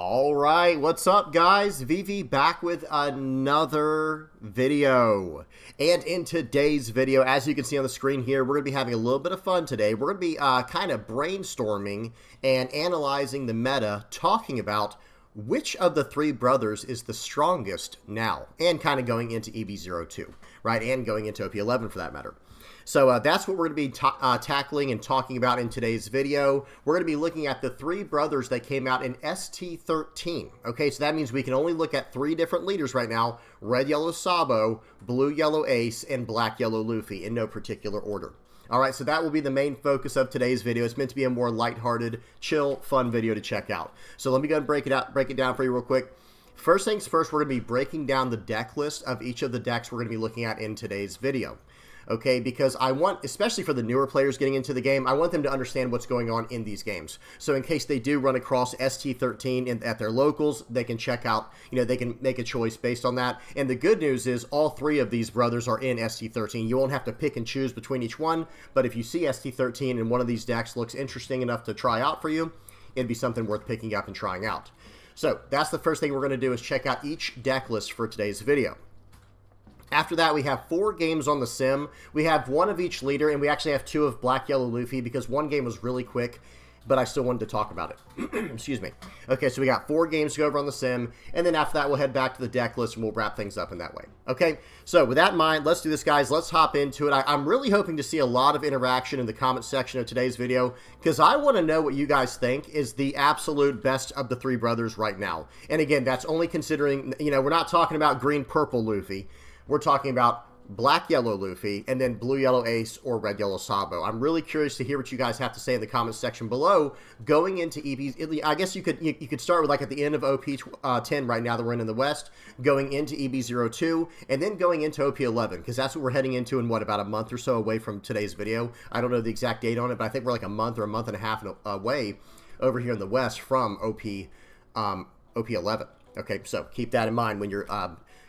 All right, what's up, guys? VV back with another video. And in today's video, as you can see on the screen here, we're going to be having a little bit of fun today. We're going to be kind of brainstorming and analyzing the meta, talking about which of the three brothers is the strongest now, and kind of going into EB02, right? And going into OP11 for that matter. So that's what we're going to be tackling and talking about in today's video. We're going to be looking at the three brothers that came out in ST13. Okay, so that means we can only look at three different leaders right now: red, yellow, Sabo, blue, yellow, Ace, and black, yellow, Luffy, in no particular order. All right, so that will be the main focus of today's video. It's meant to be a more lighthearted, chill, fun video to check out. So let me go ahead and break it down for you real quick. First things first, we're going to be breaking down the deck list of each of the decks we're going to be looking at in today's video. Okay, because I want, especially for the newer players getting into the game, I want them to understand what's going on in these games. So in case they do run across ST13 at their locals, they can check out, they can make a choice based on that. And the good news is all three of these brothers are in ST13. You won't have to pick and choose between each one, but if you see ST13 and one of these decks looks interesting enough to try out for you, it'd be something worth picking up and trying out. So that's the first thing we're going to do, is check out each deck list for today's video. After that, we have 4 games on the sim. We have one of each leader, and we actually have 2 of Black, Yellow, Luffy, because one game was really quick, but I still wanted to talk about it. Excuse me. Okay, so we got 4 games to go over on the sim, and then after that, we'll head back to the deck list, and we'll wrap things up in that way. Okay, so with that in mind, let's do this, guys. Let's hop into it. I'm really hoping to see a lot of interaction in the comment section of today's video, because I want to know what you guys think is the absolute best of the three brothers right now. And again, that's only considering, we're not talking about green-purple Luffy. We're talking about black, yellow Luffy, and then blue, yellow Ace, or red, yellow Sabo. I'm really curious to hear what you guys have to say in the comments section below. Going into EB, I guess you could start with, like, at the end of OP10 right now that we're in the West, going into EB02, and then going into OP11, because that's what we're heading into in, about a month or so away from today's video. I don't know the exact date on it, but I think we're like a month or a month and a half away over here in the West from OP11. Okay, so keep that in mind when you're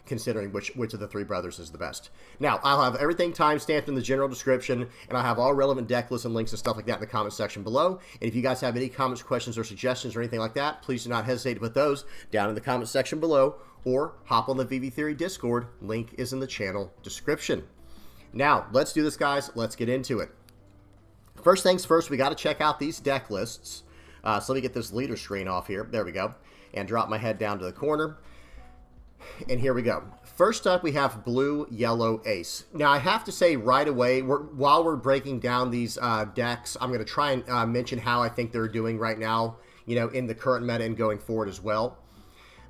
considering which of the three brothers is the best. Now, I'll have everything time-stamped in the general description, and I'll have all relevant deck lists and links and stuff like that in the comment section below. And if you guys have any comments, questions, or suggestions or anything like that, please do not hesitate to put those down in the comment section below, or hop on the VV Theory Discord. Link is in the channel description. Now, let's do this, guys. Let's get into it. First things first, we got to check out these deck lists. So let me get this leader screen off here. There we go. And drop my head down to the corner. And here we go. First up, we have blue, yellow, Ace. Now, I have to say right away, while we're breaking down these decks, I'm going to try and mention how I think they're doing right now, in the current meta and going forward as well.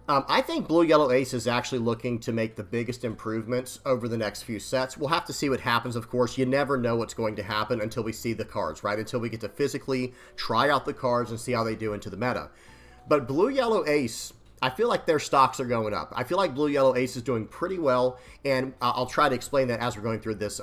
I think blue, yellow, Ace is actually looking to make the biggest improvements over the next few sets. We'll have to see what happens, of course. You never know what's going to happen until we see the cards, right? Until we get to physically try out the cards and see how they do into the meta. But blue, yellow, Ace, I feel like their stocks are going up. I feel like blue, yellow, Ace is doing pretty well, and I'll try to explain that as we're going through this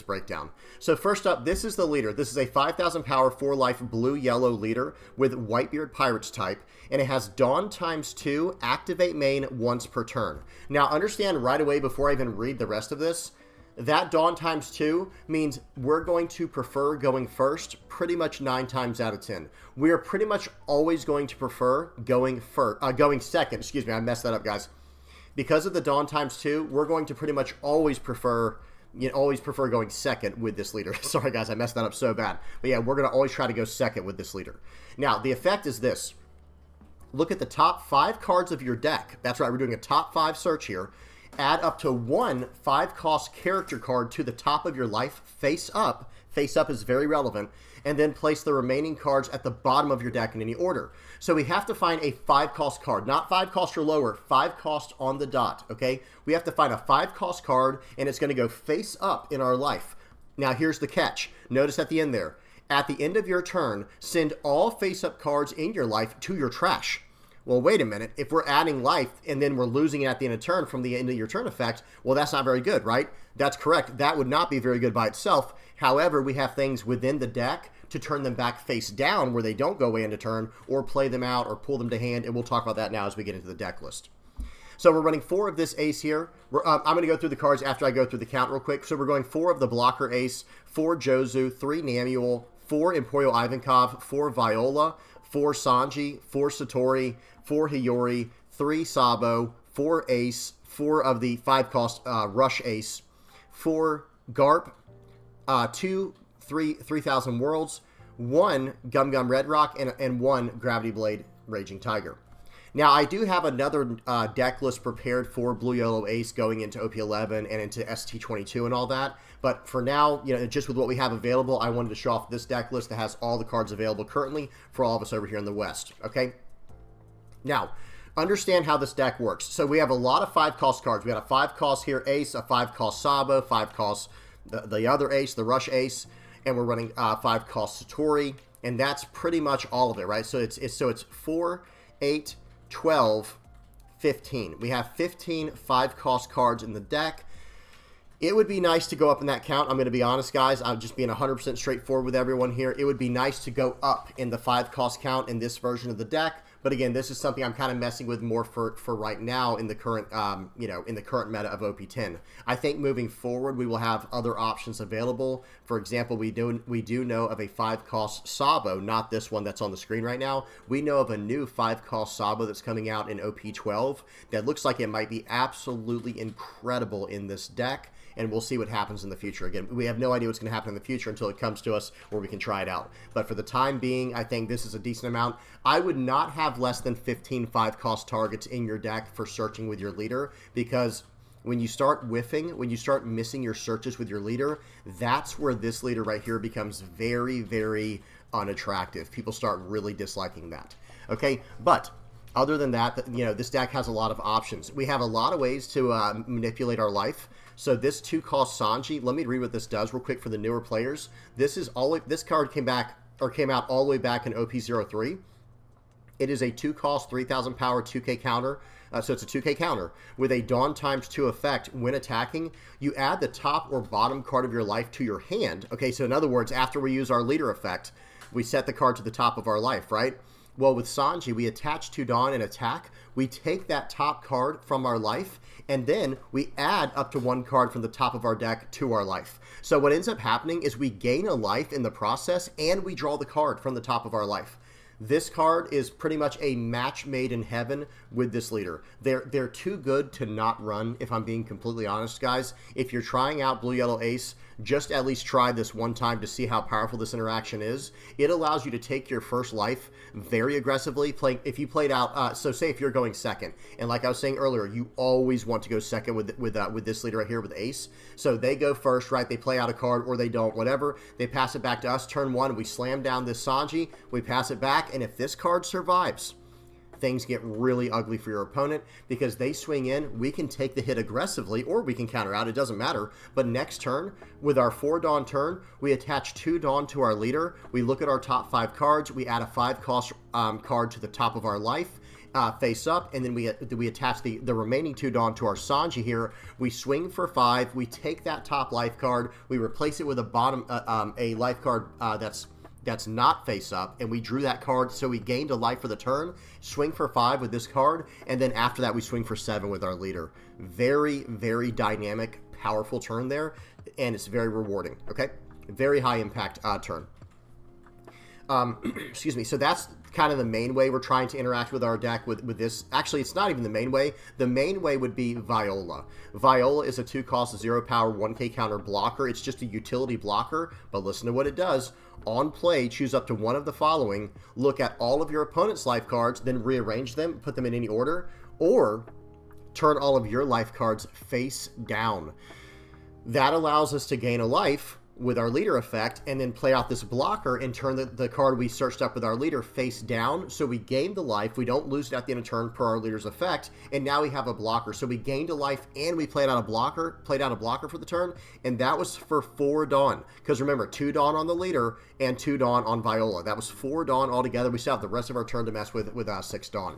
breakdown. So first up, this is the leader. This is a 5,000 power 4-life blue, yellow leader with Whitebeard Pirates type, and it has Dawn ×2, activate main once per turn. Now, understand right away before I even read the rest of this, that Dawn ×2 means we're going to prefer going first pretty much 9 times out of 10. We are pretty much always going to prefer going second. Excuse me, I messed that up, guys. Because of the Dawn ×2, we're going to pretty much always prefer going second with this leader. Sorry, guys, I messed that up so bad. But yeah, we're going to always try to go second with this leader. Now, the effect is this. Look at the top 5 cards of your deck. That's right, we're doing a top 5 search here. Add up to 1 5-cost character card to the top of your life, face up. Face up is very relevant. And then place the remaining cards at the bottom of your deck in any order. So we have to find a 5-cost card. Not 5 cost or lower, 5 cost on the dot, okay? We have to find a 5-cost card, and it's going to go face up in our life. Now, here's the catch. Notice at the end there. At the end of your turn, send all face-up cards in your life to your trash. Well, wait a minute. If we're adding life and then we're losing it at the end of turn from the end of your turn effect, well, that's not very good, right? That's correct. That would not be very good by itself. However, we have things within the deck to turn them back face down where they don't go away into turn, or play them out or pull them to hand, and we'll talk about that now as we get into the deck list. So we're running 4 of this Ace here. I'm going to go through the cards after I go through the count real quick. So we're going 4 of the blocker Ace, 4 Jozu, 3 Namuel, 4 Emporio Ivankov, 4 Viola, 4 Sanji, 4 Satori, 4 Hiyori, 3 Sabo, 4 Ace, 4 of the 5-cost Rush Ace, 4 Garp, 3,000 Worlds, 1 Gum Gum Red Rock, and 1 Gravity Blade Raging Tiger. Now, I do have another deck list prepared for Blue Yellow Ace going into OP11 and into ST22 and all that. But for now, just with what we have available, I wanted to show off this deck list that has all the cards available currently for all of us over here in the West. Okay? Now, understand how this deck works. So we have a lot of 5-cost cards. We got a 5-cost here Ace, a 5-cost Sabo, 5-cost the other Ace, the Rush Ace, and we're running 5-cost Satori, and that's pretty much all of it, right? So it's 4, 8, 12, 15. We have 15 5-cost cards in the deck. It would be nice to go up in that count. I'm going to be honest, guys. I'm just being 100% straightforward with everyone here. It would be nice to go up in the 5-cost count in this version of the deck. But again, this is something I'm kind of messing with more for right now in the current, in the current meta of OP10. I think moving forward, we will have other options available. For example, we do know of a 5-cost Sabo, not this one that's on the screen right now. We know of a new 5-cost Sabo that's coming out in OP12 that looks like it might be absolutely incredible in this deck. And we'll see what happens in the future. Again, we have no idea what's going to happen in the future until it comes to us where we can try it out. But for the time being, I think this is a decent amount. I would not have less than 15 5-cost targets in your deck for searching with your leader, because when you start whiffing, when you start missing your searches with your leader, that's where this leader right here becomes very, very unattractive. People start really disliking that. Okay, but other than that, this deck has a lot of options. We have a lot of ways to manipulate our life. So this 2-cost Sanji, let me read what this does real quick for the newer players. This card came out all the way back in OP03. It is a 2-cost 3,000 power 2K counter. So it's a 2K counter with a Dawn ×2 effect. When attacking, you add the top or bottom card of your life to your hand. Okay, so in other words, after we use our leader effect, we set the card to the top of our life, right? Well, with Sanji, we attach 2 Dawn and attack. We take that top card from our life, and then we add up to 1 card from the top of our deck to our life. So what ends up happening is we gain a life in the process, and we draw the card from the top of our life. This card is pretty much a match made in heaven with this leader. They're too good to not run, if I'm being completely honest, guys. If you're trying out Blue Yellow Ace, just at least try this one time to see how powerful this interaction is. It allows you to take your first life very aggressively. If you played out, so say if you're going second, and like I was saying earlier, you always want to go second with this leader right here with Ace. So they go first, right? They play out a card or they don't, whatever. They pass it back to us. Turn 1, we slam down this Sanji. We pass it back, and if this card survives, things get really ugly for your opponent, because they swing in, we can take the hit aggressively, or we can counter out, it doesn't matter. But next turn, with our 4 Dawn turn, we attach 2 Dawn to our leader, we look at our top 5 cards, we add a 5-cost card to the top of our life, face up, and then we attach the remaining 2 Dawn to our Sanji here. We swing for 5, we take that top life card, we replace it with a bottom a life card that's not face up, and we drew that card, so we gained a life for the turn, swing for 5 with this card, and then after that we swing for 7 with our leader. Very, very dynamic, powerful turn there, and it's very rewarding, okay? Very high impact turn. Excuse me, so that's kind of the main way we're trying to interact with our deck with this. Actually, it's not even the main way. The main way would be Viola. Viola is a 2-cost 0 power 1K counter blocker. It's just a utility blocker, but listen to what it does. On play, choose up to 1 of the following. Look at all of your opponent's life cards, then rearrange them, put them in any order, or turn all of your life cards face down. That allows us to gain a life with our leader effect, and then play out this blocker and turn the card we searched up with our leader face down, so we gain the life, we don't lose it at the end of turn per our leader's effect, and now we have a blocker. So we gained a life and we played out a blocker for the turn, and that was for 4 Dawn, because remember, 2 Dawn on the leader and 2 Dawn on Viola. That was 4 Dawn altogether. We still have the rest of our turn to mess with 6 Dawn.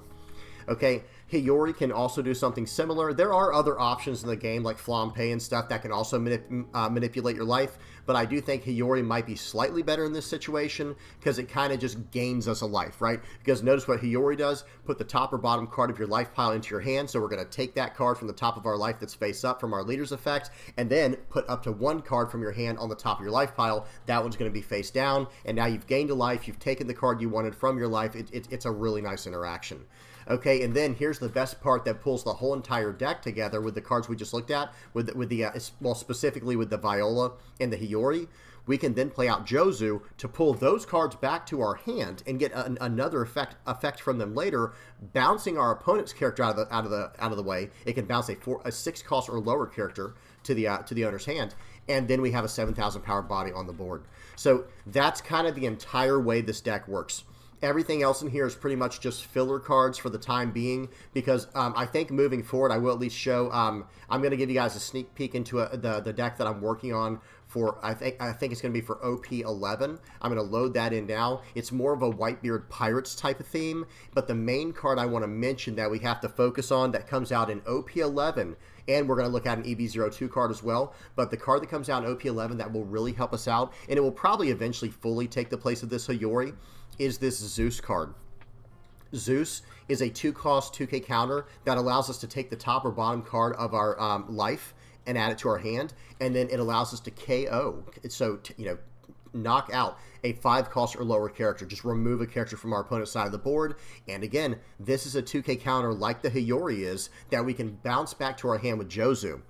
Okay, Hiyori can also do something similar. There are other options in the game, like Flampe and stuff, that can also manipulate your life. but I do think Hiyori might be slightly better in this situation because it kind of just gains us a life, right? Because notice what Hiyori does, put the top or bottom card of your life pile into your hand, so we're going to take that card from the top of our life that's face up from our leader's effect, and then put up to one card from your hand on the top of your life pile. That one's going to be face down, and now you've gained a life, you've taken the card you wanted from your life. It's a really nice interaction. Okay, and then here's the best part that pulls the whole entire deck together with the cards we just looked at, well, specifically with the Viola and the Hiyori. We can then play out Jozu to pull those cards back to our hand and get another effect from them later, bouncing our opponent's character out of the way. It can bounce a 6 cost or lower character to the owner's hand, and then we have a 7,000 power body on the board. So that's kind of the entire way this deck works. Everything else in here is pretty much just filler cards for the time being, because I think moving forward, I will at least show, I'm going to give you guys a sneak peek into the deck that I'm working on for, I think it's going to be for OP11. I'm going to load that in now. It's more of a Whitebeard Pirates type of theme, but the main card I want to mention that we have to focus on that comes out in OP11, and we're going to look at an EB02 card as well, but the card that comes out in OP11 that will really help us out, and it will probably eventually fully take the place of this Hiyori, is this Zeus card. Zeus is a 2-cost 2k counter that allows us to take the top or bottom card of our life and add it to our hand, and then it allows us to KO, so knock out a 5-cost or lower character. Just remove a character from our opponent's side of the board, and again, this is a 2k counter like the Hiyori is that we can bounce back to our hand with Jozu.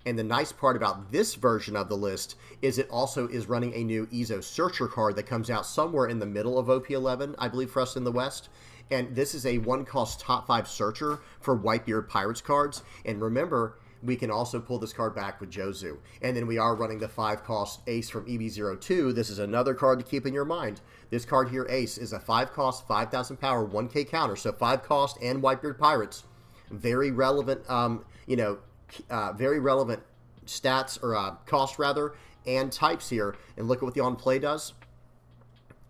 And the nice part about this version of the list is it also is running a new Izo Searcher card that comes out somewhere in the middle of OP11, I believe, for us in the West. And this is a 1-cost top 5 Searcher for Whitebeard Pirates cards. And remember, we can also pull this card back with Jozu. And then we are running the 5-cost Ace from EB02. This is another card to keep in your mind. This card here, Ace, is a 5-cost, 5,000 power, 1k counter. So 5-cost and Whitebeard Pirates. Very relevant, very relevant stats, or cost rather, and types here. And look at what the on play does.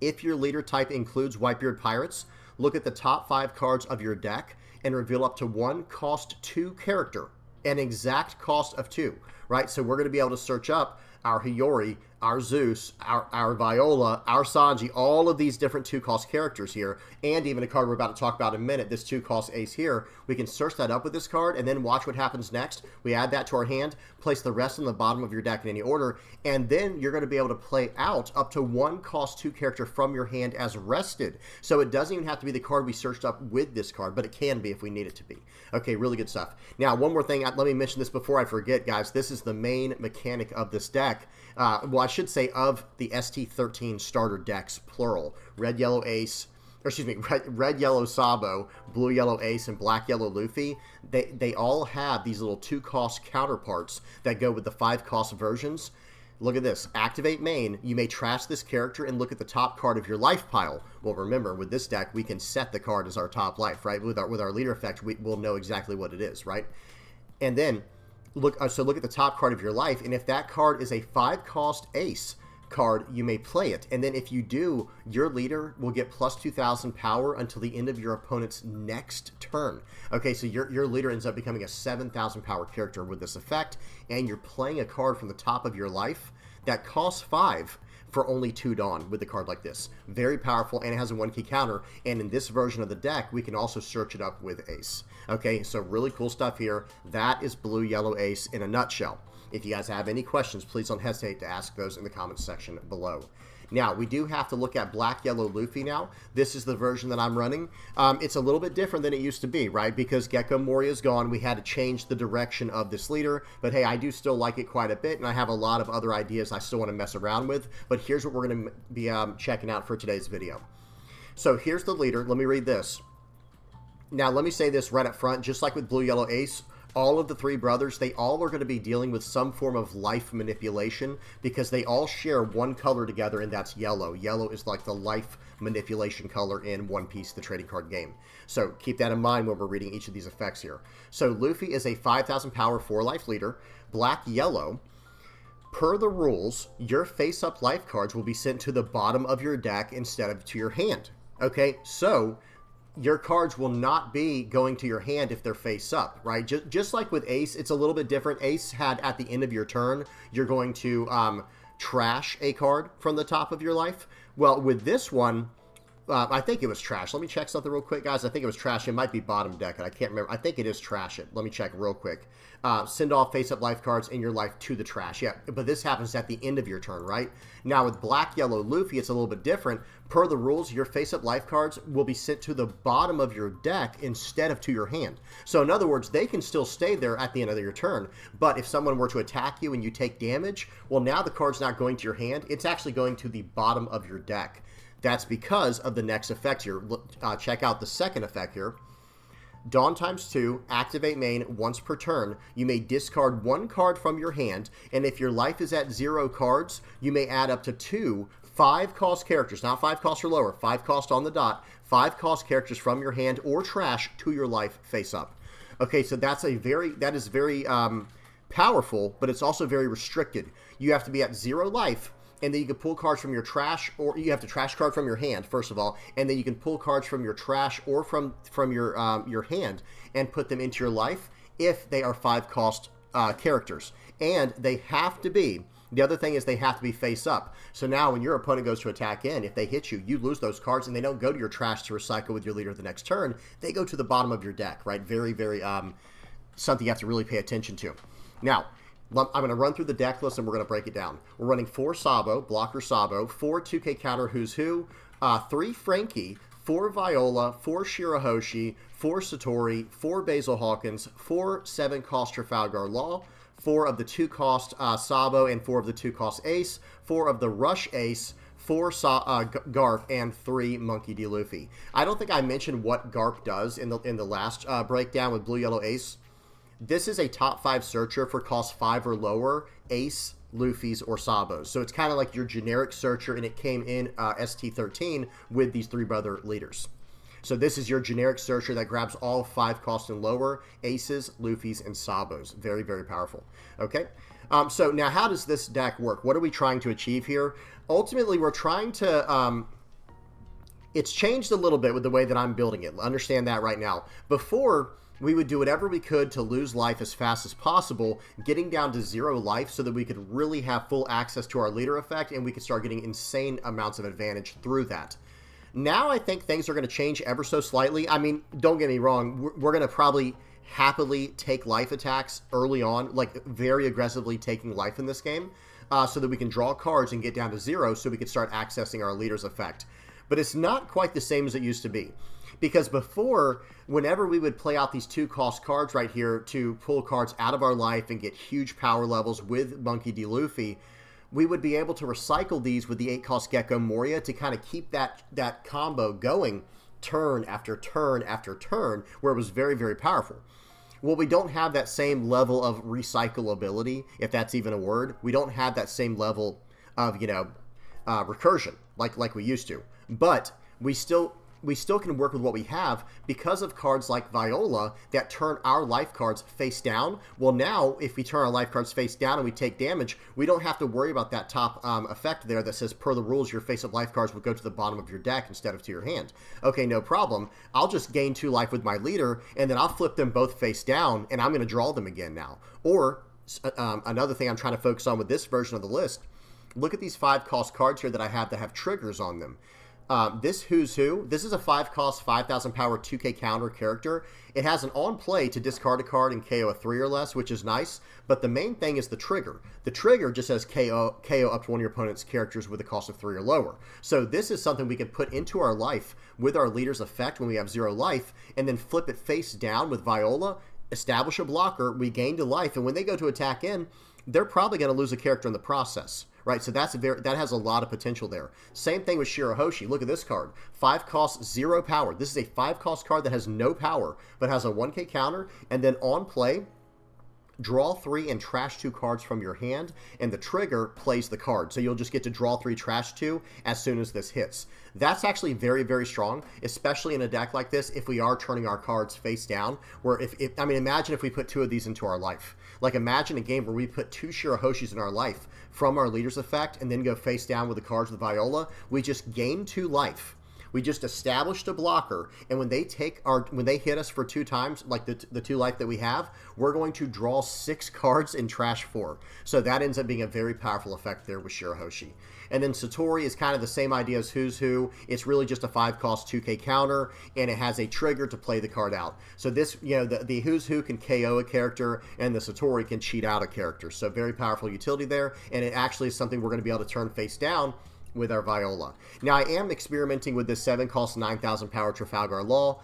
If your leader type includes Whitebeard Pirates, look at the top 5 cards of your deck and reveal up to 1 cost 2 character, an exact cost of 2, right? So we're going to be able to search up our Hiyori, our Zeus, our Viola, our Sanji, all of these different 2-cost characters here, and even a card we're about to talk about in a minute, this 2-cost Ace here. We can search that up with this card, and then watch what happens next. We add that to our hand, place the rest on the bottom of your deck in any order, and then you're going to be able to play out up to 1 cost 2 character from your hand as rested. So it doesn't even have to be the card we searched up with this card, but it can be if we need it to be. Okay, really good stuff. Now, one more thing, let me mention this before I forget, guys. This is the main mechanic of this deck. Well, I should say of the ST13 starter decks, plural. Red, yellow, Ace, or excuse me, red, yellow, Sabo, blue, yellow, Ace, and black, yellow, Luffy. They all have these little 2-cost counterparts that go with the 5-cost versions. Look at this. Activate main. You may trash this character and look at the top card of your life pile. Well, remember, with this deck, we can set the card as our top life, right? With our leader effect, we'll know exactly what it is, right? And then look at the top card of your life, and if that card is a 5-cost Ace card, you may play it. And then if you do, your leader will get plus 2,000 power until the end of your opponent's next turn. Okay, so your leader ends up becoming a 7,000 power character with this effect, and you're playing a card from the top of your life that costs 5 for only 2 Dawn with a card like this. Very powerful, and it has a 1k counter, and in this version of the deck, we can also search it up with Ace. Okay, so really cool stuff here. That is Blue Yellow Ace in a nutshell. If you guys have any questions, please don't hesitate to ask those in the comments section below. Now, we do have to look at Black Yellow Luffy now. This is the version that I'm running. It's a little bit different than it used to be, right? Because Gecko Moria is gone, we had to change the direction of this leader. But hey, I do still like it quite a bit, and I have a lot of other ideas I still want to mess around with. But here's what we're going to be checking out for today's video. So here's the leader. Let me read this. Now, let me say this right up front. Just like with Blue Yellow Ace, all of the 3 brothers, they all are going to be dealing with some form of life manipulation because they all share one color together, and that's yellow. Yellow is like the life manipulation color in One Piece, the trading card game. So keep that in mind when we're reading each of these effects here. So Luffy is a 5,000 power 4-life leader. Black Yellow. Per the rules, your face-up life cards will be sent to the bottom of your deck instead of to your hand. Okay, so your cards will not be going to your hand if they're face up, right? Just like with Ace, it's a little bit different. Ace had at the end of your turn, you're going to trash a card from the top of your life. Well, with this one, I think it was trash. Let me check something real quick, guys. I think it was trash. It might be bottom deck. I can't remember. I think it is trash it. Let me check real quick. Send all face-up life cards in your life to the trash. Yeah, but this happens at the end of your turn, right? Now, with Black, Yellow, Luffy, it's a little bit different. Per the rules, your face-up life cards will be sent to the bottom of your deck instead of to your hand. So, in other words, they can still stay there at the end of your turn. But if someone were to attack you and you take damage, well, now the card's not going to your hand. It's actually going to the bottom of your deck. That's because of the next effect here. Check out the second effect here. Dawn times 2, activate main once per turn. You may discard 1 card from your hand, and if your life is at 0 cards, you may add up to 2 5-cost characters, not 5 cost or lower, 5 cost on the dot, 5 cost characters from your hand or trash to your life face up. Okay, so that is very powerful, but it's also very restricted. You have to be at 0 life, and then you can pull cards from your trash, or you have to trash card from your hand, first of all, and then you can pull cards from your trash or from your hand and put them into your life if they are 5-cost characters. And they have to be, the other thing is they have to be face up. So now when your opponent goes to attack in, if they hit you, you lose those cards, and they don't go to your trash to recycle with your leader the next turn. They go to the bottom of your deck, right? Very, very, something you have to really pay attention to. Now, I'm going to run through the deck list and we're going to break it down. We're running 4 Sabo, blocker Sabo, 4 2K counter Who's Who, 3 Frankie, 4 Viola, 4 Shirahoshi, 4 Satori, 4 Basil Hawkins, 4 7-cost Trafalgar Law, 4 of the 2-cost Sabo, and 4 of the 2-cost Ace, 4 of the Rush Ace, 4 Garp, and 3 Monkey D. Luffy. I don't think I mentioned what Garp does in the last breakdown with Blue Yellow Ace. This is a top 5 searcher for cost 5 or lower, Ace, Luffy's, or Sabos. So it's kind of like your generic searcher, and it came in ST13 with these 3 brother leaders. So this is your generic searcher that grabs all 5 cost and lower, Aces, Luffy's, and Sabos. Very, very powerful. Okay, so now how does this deck work? What are we trying to achieve here? Ultimately, we're trying to... it's changed a little bit with the way that I'm building it. Understand that right now. Before, we would do whatever we could to lose life as fast as possible, getting down to 0 life so that we could really have full access to our leader effect, and we could start getting insane amounts of advantage through that. Now I think things are going to change ever so slightly. I mean, don't get me wrong, we're going to probably happily take life attacks early on, like very aggressively taking life in this game, so that we can draw cards and get down to 0 so we can start accessing our leader's effect. But it's not quite the same as it used to be. Because before, whenever we would play out these 2-cost cards right here to pull cards out of our life and get huge power levels with Monkey D. Luffy, we would be able to recycle these with the 8-cost Gecko Moria to kind of keep that combo going turn after turn after turn, where it was very, very powerful. Well, we don't have that same level of recyclability, if that's even a word. We don't have that same level of, recursion like we used to. But we still can work with what we have because of cards like Viola that turn our life cards face down. Well, now, if we turn our life cards face down and we take damage, we don't have to worry about that top effect there that says, per the rules, your face-up life cards will go to the bottom of your deck instead of to your hand. Okay, no problem. I'll just gain 2 life with my leader, and then I'll flip them both face down, and I'm going to draw them again now. Or, another thing I'm trying to focus on with this version of the list, look at these 5-cost cards here that I have that have triggers on them. This Who's Who, this is a 5-cost, 5,000 power 2K counter character. It has an on play to discard a card and KO a 3 or less, which is nice, but the main thing is the trigger. The trigger just says KO up to one of your opponent's characters with a cost of 3 or lower. So this is something we can put into our life with our leader's effect when we have 0 life, and then flip it face down with Viola, establish a blocker, we gained a life, and when they go to attack in, they're probably going to lose a character in the process. Right, so that has a lot of potential there. Same thing with Shirahoshi. Look at this card. 5 cost, 0 power. This is a 5-cost card that has no power, but has a 1K counter, and then on play, draw 3 and trash 2 cards from your hand, and the trigger plays the card. So you'll just get to draw 3, trash 2 as soon as this hits. That's actually very, very strong, especially in a deck like this if we are turning our cards face down, where imagine if we put 2 of these into our life. Like, imagine a game where we put 2 Shirahoshis in our life from our leader's effect and then go face down with the cards with Viola. We just gain 2 life. We just established a blocker, and when they hit us for 2 times, like the 2 life that we have, we're going to draw 6 cards and trash 4. So that ends up being a very powerful effect there with Shirahoshi. And then Satori is kind of the same idea as Who's Who. It's really just a 5-cost 2k counter, and it has a trigger to play the card out. So this, you know, the Who's Who can KO a character, and the Satori can cheat out a character. So very powerful utility there, and it actually is something we're going to be able to turn face down with our Viola. Now, I am experimenting with this 7-cost 9,000 power Trafalgar Law.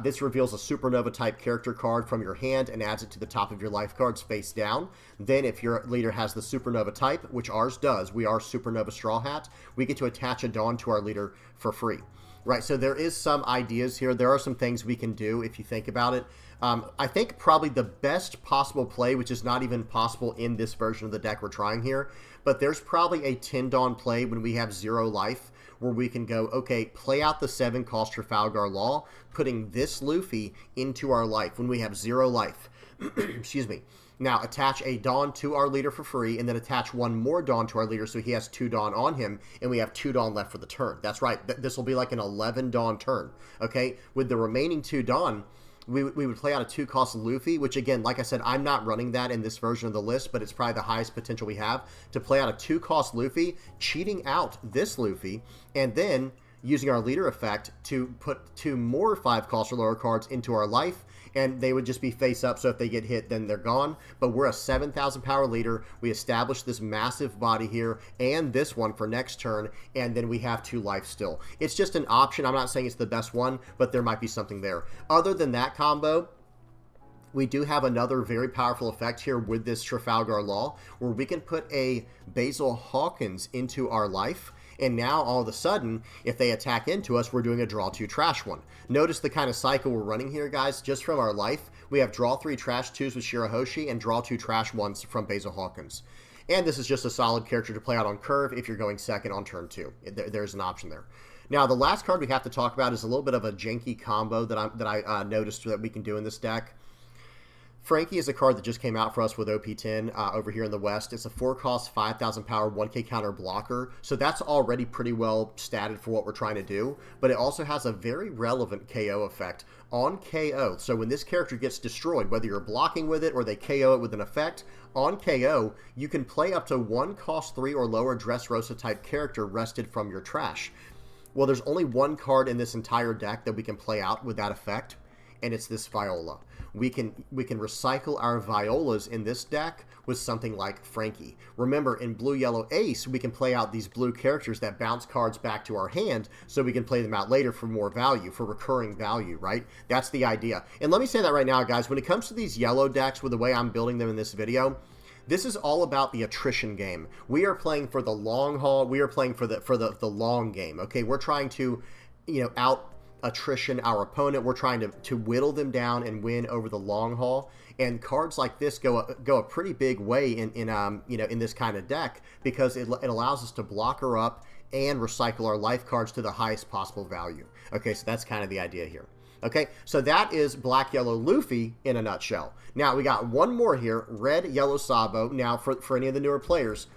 This reveals a Supernova type character card from your hand and adds it to the top of your life cards face down. Then if your leader has the Supernova type, which ours does, we are Supernova Straw Hat, we get to attach a Dawn to our leader for free. Right, so there is some ideas here. There are some things we can do if you think about it. I think probably the best possible play, which is not even possible in this version of the deck we're trying here, but there's probably a 10 Dawn play when we have 0 life, where we can go, okay, play out the 7-cost Trafalgar Law, putting this Luffy into our life when we have 0 life. Excuse me. Now, attach a Dawn to our leader for free, and then attach 1 more Dawn to our leader so he has 2 Dawn on him, and we have 2 Dawn left for the turn. That's right. This will be like an 11 Dawn turn, okay? With the remaining 2 Dawn, we would play out a 2-cost Luffy, which again, like I said, I'm not running that in this version of the list, but it's probably the highest potential we have to play out a 2-cost Luffy, cheating out this Luffy, and then using our leader effect to put 2 more 5-cost or lower cards into our life, and they would just be face up, so if they get hit, then they're gone. But we're a 7,000 power leader. We established this massive body here, and this one for next turn, and then we have 2 life still. It's just an option. I'm not saying it's the best one, but there might be something there. Other than that combo, we do have another very powerful effect here with this Trafalgar Law, where we can put a Basil Hawkins into our life, and now all of a sudden, if they attack into us, we're doing a draw 2 trash 1. Notice the kind of cycle we're running here, guys. Just from our life, we have draw 3 trash 2s with Shirahoshi and draw 2 trash 1s from Basil Hawkins. And this is just a solid character to play out on curve if you're going second on turn 2. There's an option there. Now, the last card we have to talk about is a little bit of a janky combo that I noticed that we can do in this deck. Frankie is a card that just came out for us with OP10 over here in the West. It's a 4-cost, 5,000 power, 1k counter blocker. So that's already pretty well statted for what we're trying to do. But it also has a very relevant KO effect on KO. So when this character gets destroyed, whether you're blocking with it or they KO it with an effect, on KO, you can play up to 1 cost 3 or lower Dressrosa type character rested from your trash. Well, there's only 1 card in this entire deck that we can play out with that effect, and it's this Viola. We can recycle our Violas in this deck with something like Frankie. Remember, in Blue-Yellow Ace, we can play out these blue characters that bounce cards back to our hand so we can play them out later for more value, for recurring value, right? That's the idea. And let me say that right now, guys, when it comes to these yellow decks, with the way I'm building them in this video, this is all about the attrition game. We are playing for the long haul. We are playing for the long game, okay? We're trying to, you know, out attrition our opponent. We're trying to whittle them down and win over the long haul, and cards like this go a pretty big way in this kind of deck, because it allows us to block her up and recycle our life cards to the highest possible value. Okay, so that's kind of the idea here. Okay, so that is Black Yellow Luffy in a nutshell. Now we got one more here, Red Yellow Sabo. Now for any of the newer players,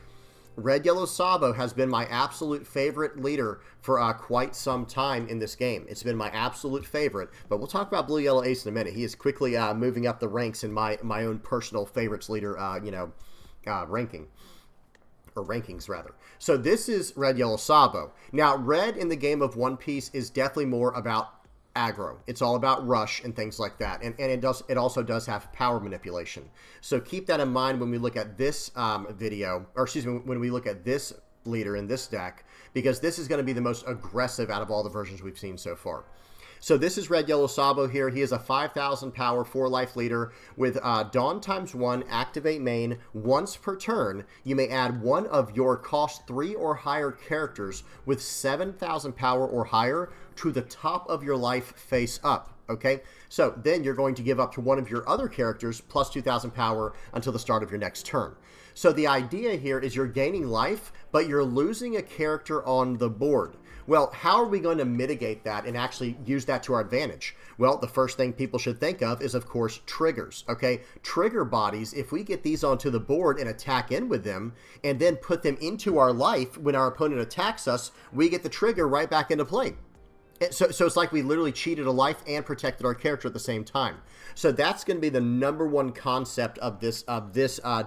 Red Yellow Sabo has been my absolute favorite leader for quite some time in this game. It's been my absolute favorite, but we'll talk about Blue Yellow Ace in a minute. He is quickly moving up the ranks in my own personal favorites leader ranking. Or rankings, rather. So this is Red Yellow Sabo. Now, Red in the game of One Piece is definitely more about aggro. It's all about rush and things like that, and it also does have power manipulation. So keep that in mind when we look at this when we look at this leader in this deck, because this is going to be the most aggressive out of all the versions we've seen so far. So this is Red Yellow Sabo here. He is a 5,000 power 4-life leader with Dawn ×1, activate main. Once per turn, you may add one of your cost 3 or higher characters with 7,000 power or higher to the top of your life face up. Okay, so then you're going to give up to one of your other characters plus 2,000 power until the start of your next turn. So the idea here is you're gaining life, but you're losing a character on the board. Well, how are we going to mitigate that and actually use that to our advantage? Well, the first thing people should think of is, of course, triggers, okay? Trigger bodies, if we get these onto the board and attack in with them and then put them into our life when our opponent attacks us, we get the trigger right back into play. So it's like we literally cheated a life and protected our character at the same time. So that's going to be the #1 concept of this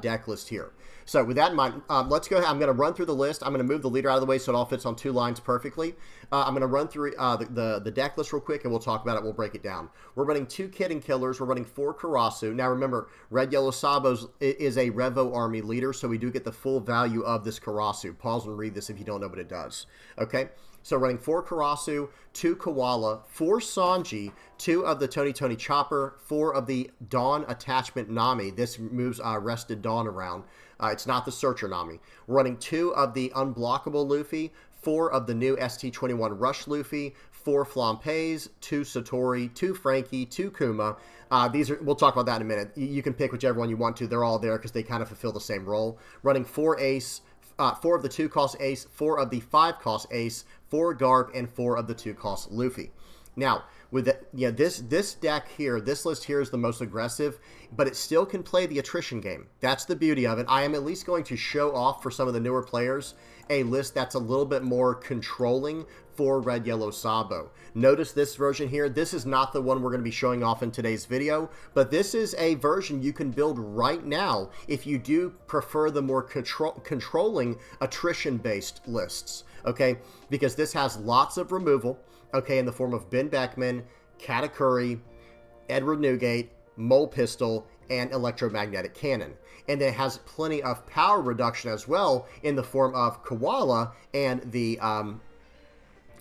deck list here. So with that in mind, let's go ahead. I'm going to run through the list. I'm going to move the leader out of the way so it all fits on 2 lines perfectly. I'm going to run through the deck list real quick, and we'll talk about it. We'll break it down. We're running 2 Kitten Killers. We're running 4 Karasu. Now remember, Red Yellow Sabos is a Revo Army leader, so we do get the full value of this Karasu. Pause and read this if you don't know what it does. Okay? So running 4 Karasu, 2 Koala, 4 Sanji, 2 of the Tony Chopper, 4 of the Dawn Attachment Nami. This moves Rested Dawn around. It's not the Searcher Nami. We're running 2 of the Unblockable Luffy, 4 of the new ST21 Rush Luffy, 4 Flampeys, 2 Satori, 2 Frankie, 2 Kuma. We'll talk about that in a minute. You can pick whichever one you want to. They're all there because they kind of fulfill the same role. Running 4 Ace, 4 of the 2-cost Ace, 4 of the 5-cost Ace, 4 Garp, and 4 of the 2-cost Luffy. Now, with this deck here, this list here is the most aggressive, but it still can play the attrition game. That's the beauty of it. I am at least going to show off for some of the newer players a list that's a little bit more controlling for Red Yellow Sabo. Notice this version here. This is not the one we're going to be showing off in today's video, but this is a version you can build right now if you do prefer the more controlling attrition-based lists, okay? Because this has lots of removal, okay, in the form of Ben Beckman, Katakuri, Edward Newgate, Mole Pistol, and Electromagnetic Cannon. And then it has plenty of power reduction as well in the form of Koala and the Gum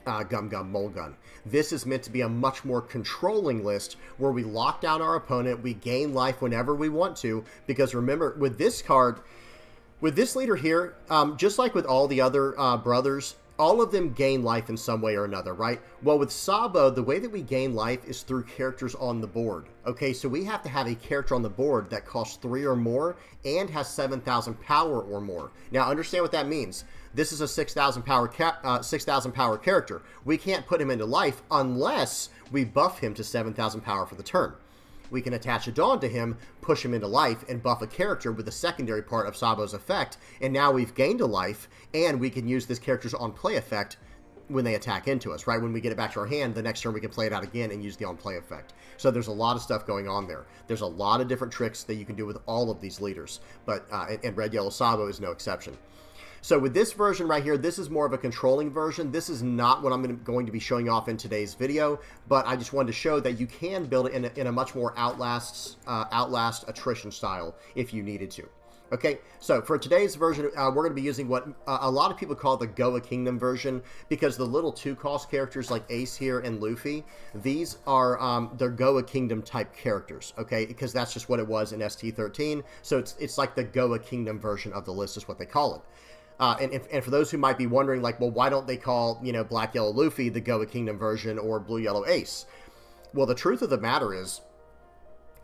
Gum Mole Gun. This is meant to be a much more controlling list where we lock down our opponent, we gain life whenever we want to, because remember, with this card, with this leader here, just like with all the other brothers, all of them gain life in some way or another, right? Well, with Sabo, the way that we gain life is through characters on the board. Okay, so we have to have a character on the board that costs 3 or more and has 7,000 power or more. Now, understand what that means. This is a 6,000 power character. We can't put him into life unless we buff him to 7,000 power for the turn. We can attach a Dawn to him, push him into life, and buff a character with the secondary part of Sabo's effect, and now we've gained a life, and we can use this character's on-play effect when they attack into us, right? When we get it back to our hand, the next turn we can play it out again and use the on-play effect. So there's a lot of stuff going on there. There's a lot of different tricks that you can do with all of these leaders, but and Red Yellow Sabo is no exception. So with this version right here, this is more of a controlling version. This is not what I'm going to be showing off in today's video, but I just wanted to show that you can build it in a much more Outlast attrition style if you needed to. Okay, so for today's version, we're going to be using what a lot of people call the Goa Kingdom version, because the little 2-cost characters like Ace here and Luffy, these are they're Goa Kingdom type characters, okay, because that's just what it was in ST13, so it's like the Goa Kingdom version of the list is what they call it. And for those who might be wondering, like, well, why don't they call, you know, Black Yellow Luffy the Goa Kingdom version or Blue Yellow Ace? Well, the truth of the matter is,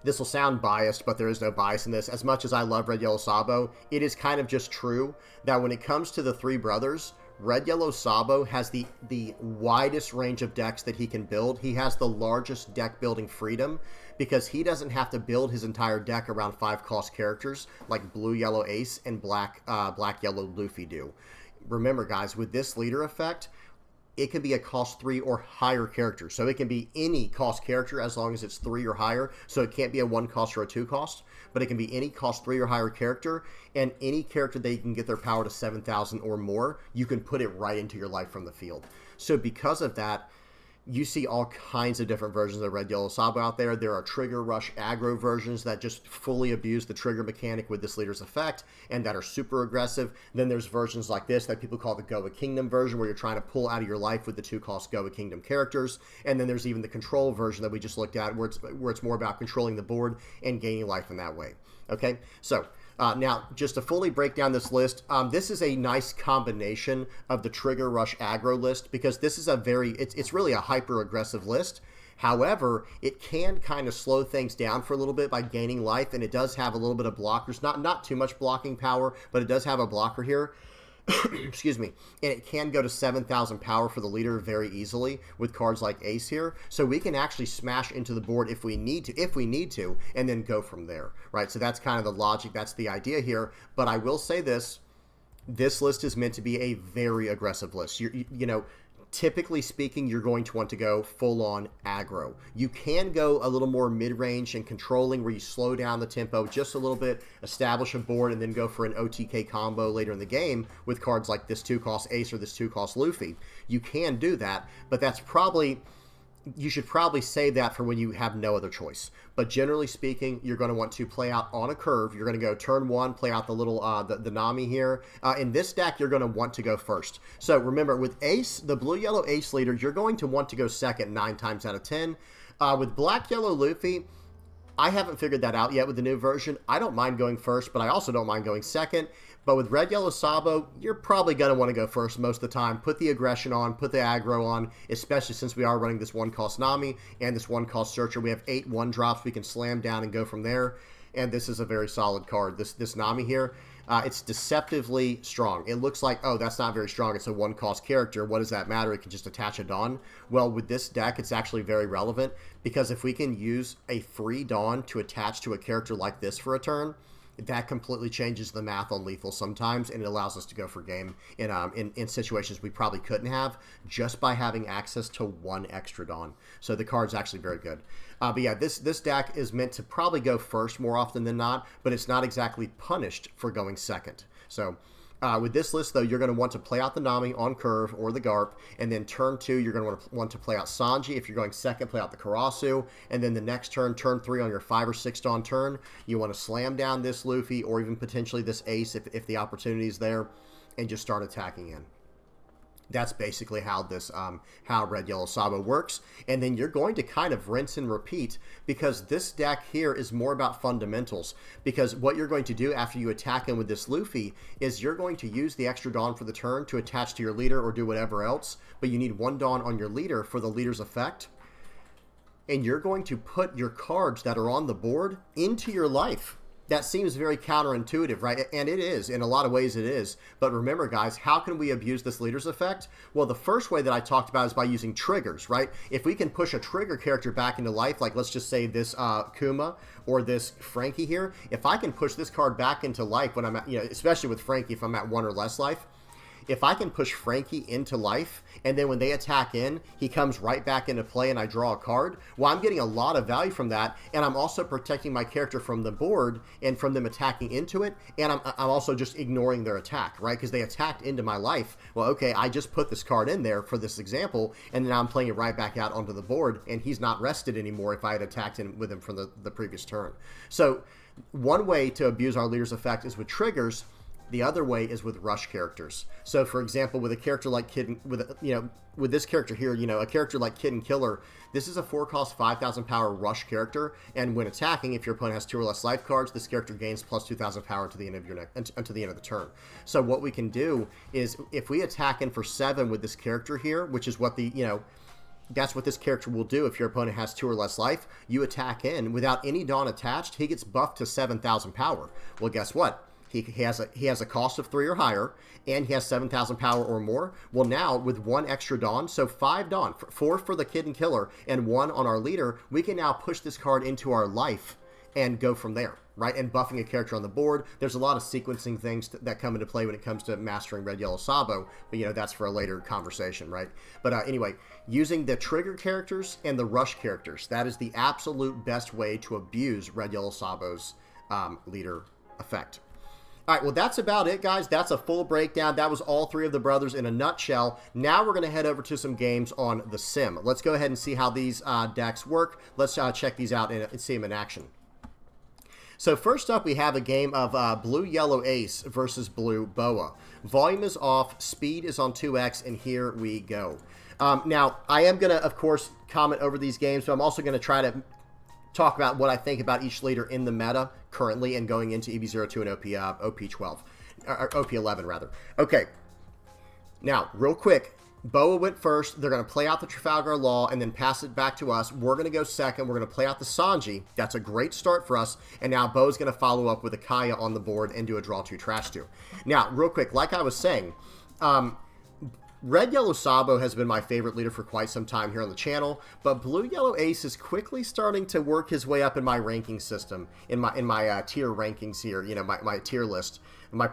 this will sound biased, but there is no bias in this. As much as I love Red Yellow Sabo, it is kind of just true that when it comes to the 3 brothers, Red Yellow Sabo has the widest range of decks that he can build. He has the largest deck building freedom because he doesn't have to build his entire deck around 5-cost characters like Blue Yellow Ace and Black Yellow Luffy do. Remember, guys, with this leader effect, it can be a cost 3 or higher character. So it can be any cost character as long as it's 3 or higher. So it can't be a 1-cost or a 2-cost, but it can be any cost 3 or higher character, and any character that you can get their power to 7,000 or more, you can put it right into your life from the field. So because of that, you see all kinds of different versions of Red Yellow Sabo out there. There are Trigger Rush aggro versions that just fully abuse the trigger mechanic with this leader's effect and that are super aggressive. Then there's versions like this that people call the Goa Kingdom version, where you're trying to pull out of your life with the 2-cost Goa Kingdom characters. And then there's even the control version that we just looked at, where it's more about controlling the board and gaining life in that way. Okay, so now, just to fully break down this list, this is a nice combination of the Trigger Rush aggro list, because this is it's really a hyper-aggressive list. However, it can kind of slow things down for a little bit by gaining life, and it does have a little bit of blockers. Not too much blocking power, but it does have a blocker here. Excuse me. And it can go to 7,000 power for the leader very easily with cards like Ace here. So we can actually smash into the board if we need to, and then go from there, right? So that's kind of the logic. That's the idea here. But I will say this list is meant to be a very aggressive list. You know, typically speaking, you're going to want to go full-on aggro. You can go a little more mid-range and controlling, where you slow down the tempo just a little bit, establish a board, and then go for an OTK combo later in the game with cards like this 2-cost Ace or this 2-cost Luffy. You can do that, but that's probably... you should probably save that for when you have no other choice. But generally speaking, you're going to want to play out on a curve. You're going to go turn 1, play out the little the Nami here. In this deck, you're going to want to go first. So remember, with Ace, the blue-yellow Ace leader, you're going to want to go second 9 times out of 10. With black-yellow Luffy, I haven't figured that out yet with the new version. I don't mind going first, but I also don't mind going second. But with red-yellow Sabo, you're probably going to want to go first most of the time. Put the aggression on, put the aggro on, especially since we are running this 1-cost Nami and this 1-cost Searcher. We have 8 1-drops we can slam down and go from there. And this is a very solid card. This Nami here, it's deceptively strong. It looks like, oh, that's not very strong. It's a 1-cost character. What does that matter? It can just attach a Dawn. Well, with this deck, it's actually very relevant, because if we can use a free Dawn to attach to a character like this for a turn, that completely changes the math on lethal sometimes, and it allows us to go for game in situations we probably couldn't have, just by having access to 1 extra Dawn. So the card's actually very good. But yeah, this deck is meant to probably go first more often than not, but it's not exactly punished for going second. So with this list, though, you're going to want to play out the Nami on curve or the Garp, and then turn 2, you're going to want to play out Sanji. If you're going second, play out the Karasu, and then the next turn 3 on your 5 or 6 Dawn turn, you want to slam down this Luffy or even potentially this Ace if the opportunity is there, and just start attacking in. That's basically how this how red yellow Sabo works. And then you're going to kind of rinse and repeat, because this deck here is more about fundamentals. Because what you're going to do after you attack him with this Luffy is you're going to use the extra Dawn for the turn to attach to your leader or do whatever else, but you need 1 Dawn on your leader for the leader's effect. And you're going to put your cards that are on the board into your life. That seems very counterintuitive, right? And it is. In a lot of ways it is. But remember, guys, how can we abuse this leader's effect? Well, the first way that I talked about is by using triggers, right? If we can push a trigger character back into life, like let's just say this Kuma or this Frankie here, if I can push this card back into life when I'm at, especially with Frankie, if I'm at 1 or less life, if I can push Frankie into life, and then when they attack in, he comes right back into play and I draw a card, well, I'm getting a lot of value from that, and I'm also protecting my character from the board and from them attacking into it, and I'm also just ignoring their attack, right? Because they attacked into my life. Well, okay, I just put this card in there for this example, and now I'm playing it right back out onto the board, and he's not rested anymore if I had attacked in with him from the previous turn. So one way to abuse our leader's effect is with triggers. The other way is with rush characters. So, for example, with a character like Kid, with this character here, a character like Kid and Killer, this is a 4-cost 5,000 power rush character, and when attacking, if your opponent has 2 or less life cards, this character gains plus 2,000 power to the end of until the end of the turn. So, what we can do is, if we attack in for 7 with this character here, which is what that's what this character will do if your opponent has 2 or less life. You attack in without any Dawn attached, he gets buffed to 7,000 power. Well, guess what? He has a cost of 3 or higher, and he has 7,000 power or more. Well, now with 1 extra Dawn, so 5 Dawn, 4 for the Kid and Killer, and 1 on our leader, we can now push this card into our life and go from there, right? And buffing a character on the board. There's a lot of sequencing things that come into play when it comes to mastering red yellow Sabo, but that's for a later conversation, right? But anyway, using the trigger characters and the rush characters, that is the absolute best way to abuse red yellow Sabo's leader effect. All right, well, that's about it, guys. That's a full breakdown. That was all 3 of the brothers in a nutshell. Now we're going to head over to some games on the sim. Let's go ahead and see how these decks work. Let's check these out and see them in action. So first up, we have a game of blue-yellow Ace versus blue Boa. Volume is off, speed is on 2x, and here we go. Now, I am going to, of course, comment over these games, but I'm also going to try to talk about what I think about each leader in the meta currently and going into EB02 and OP12, or OP11 rather. Okay, now real quick, Boa went first. They're going to play out the Trafalgar Law and then pass it back to us. We're going to go second. We're going to play out the Sanji. That's a great start for us. And now Boa's going to follow up with a Kaya on the board and do a draw 2, trash 2. Now, real quick, like I was saying, Red Yellow Sabo has been my favorite leader for quite some time here on the channel, but Blue Yellow Ace is quickly starting to work his way up in my ranking system, in my tier rankings here, you know, my tier list, my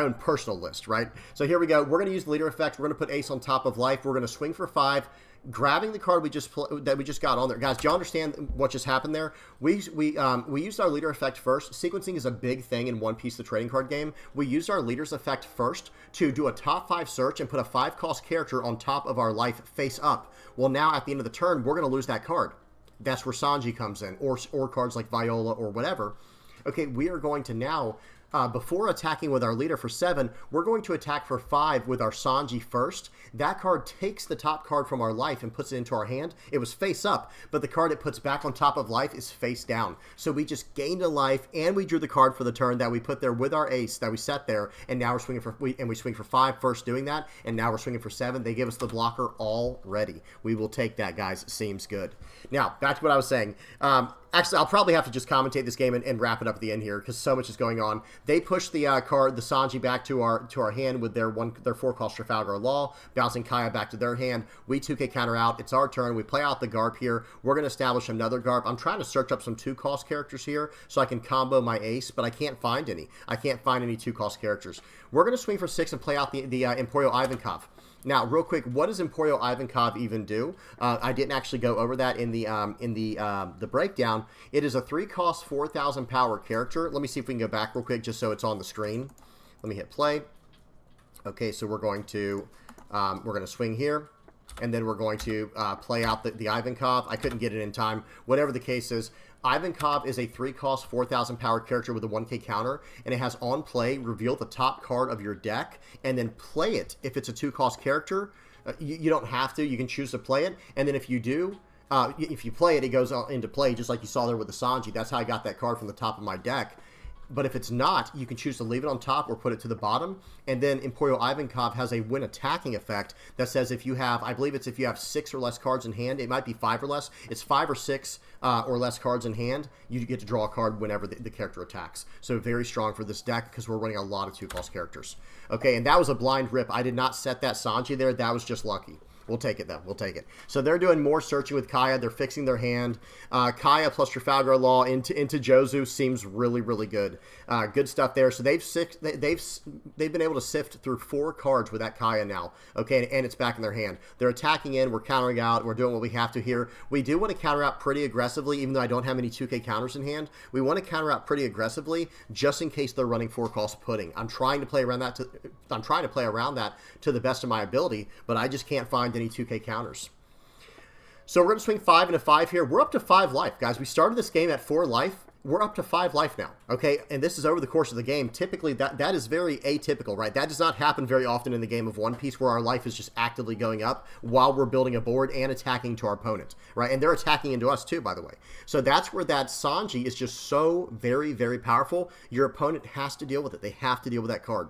own personal list, right? So here we go. We're going to use the leader effect. We're going to put Ace on top of life. We're going to swing for 5. Grabbing the card that we just got on there, guys. Do you understand what just happened there? We used our leader effect first. Sequencing is a big thing in One Piece, the trading card game. We used our leader's effect first to do a top 5 search and put a 5-cost character on top of our life face up. Well, now at the end of the turn, we're going to lose that card. That's where Sanji comes in, or cards like Viola or whatever. Okay, we are going to now. Before attacking with our leader for 7, we're going to attack for 5 with our Sanji first. That card takes the top card from our life and puts it into our hand. It was face up, but the card it puts back on top of life is face down. So we just gained a life, and we drew the card for the turn that we put there with our ace that we set there, and now we're swinging for we swing for 5 first doing that, and now we're swinging for 7. They give us the blocker already. We will take that, guys. Seems good. Now, back to what I was saying. Actually, I'll probably have to just commentate this game and wrap it up at the end here because so much is going on. They push the card, the Sanji, back to our hand with their 4-cost Trafalgar Law, bouncing Kaya back to their hand. We 2K counter out. It's our turn. We play out the Garp here. We're going to establish another Garp. I'm trying to search up some 2-cost characters here so I can combo my ace, but I can't find any. I can't find any 2-cost characters. We're going to swing for 6 and play out the Emporio Ivankov. Now, real quick, what does Emporio Ivankov even do? I didn't actually go over that in the breakdown. It is a 3-cost, 4,000 power character. Let me see if we can go back real quick just so it's on the screen. Let me hit play. Okay, so we're going to swing here, and then we're going to play out the Ivankov. I couldn't get it in time. Whatever the case is, Ivankov is a 3-cost, 4,000 power character with a 1K counter, and it has on play, reveal the top card of your deck, and then play it. If it's a 2-cost character, you don't have to. You can choose to play it, and then if you do, if you play it, it goes into play, just like you saw there with the Sanji. That's how I got that card from the top of my deck. But if it's not, you can choose to leave it on top or put it to the bottom. And then Emporio Ivankov has a when attacking effect that says if you have, I believe it's if you have 6 or less cards in hand, it might be 5 or less. It's 5 or 6 or less cards in hand. You get to draw a card whenever the character attacks. So very strong for this deck because we're running a lot of 2-cost characters. Okay, and that was a blind rip. I did not set that Sanji there. That was just lucky. We'll take it, though. We'll take it. So they're doing more searching with Kaya. They're fixing their hand. Kaya plus Trafalgar Law into Jozu seems really, really good. Good stuff there. So they've been able to sift through 4 cards with that Kaya now. Okay, and it's back in their hand. They're attacking in. We're countering out. We're doing what we have to here. We do want to counter out pretty aggressively, even though I don't have any 2K counters in hand. We want to counter out pretty aggressively just in case they're running 4-cost pudding. I'm trying to play around that. To the best of my ability, but I just can't find any 2K counters. So we're going to swing 5 into 5 here. We're up to 5 life, guys. We started this game at 4 life. We're up to 5 life now, okay? And this is over the course of the game. Typically, that is very atypical, right? That does not happen very often in the game of One Piece where our life is just actively going up while we're building a board and attacking to our opponent, right? And they're attacking into us too, by the way. So that's where that Sanji is just so very, very powerful. Your opponent has to deal with it. They have to deal with that card.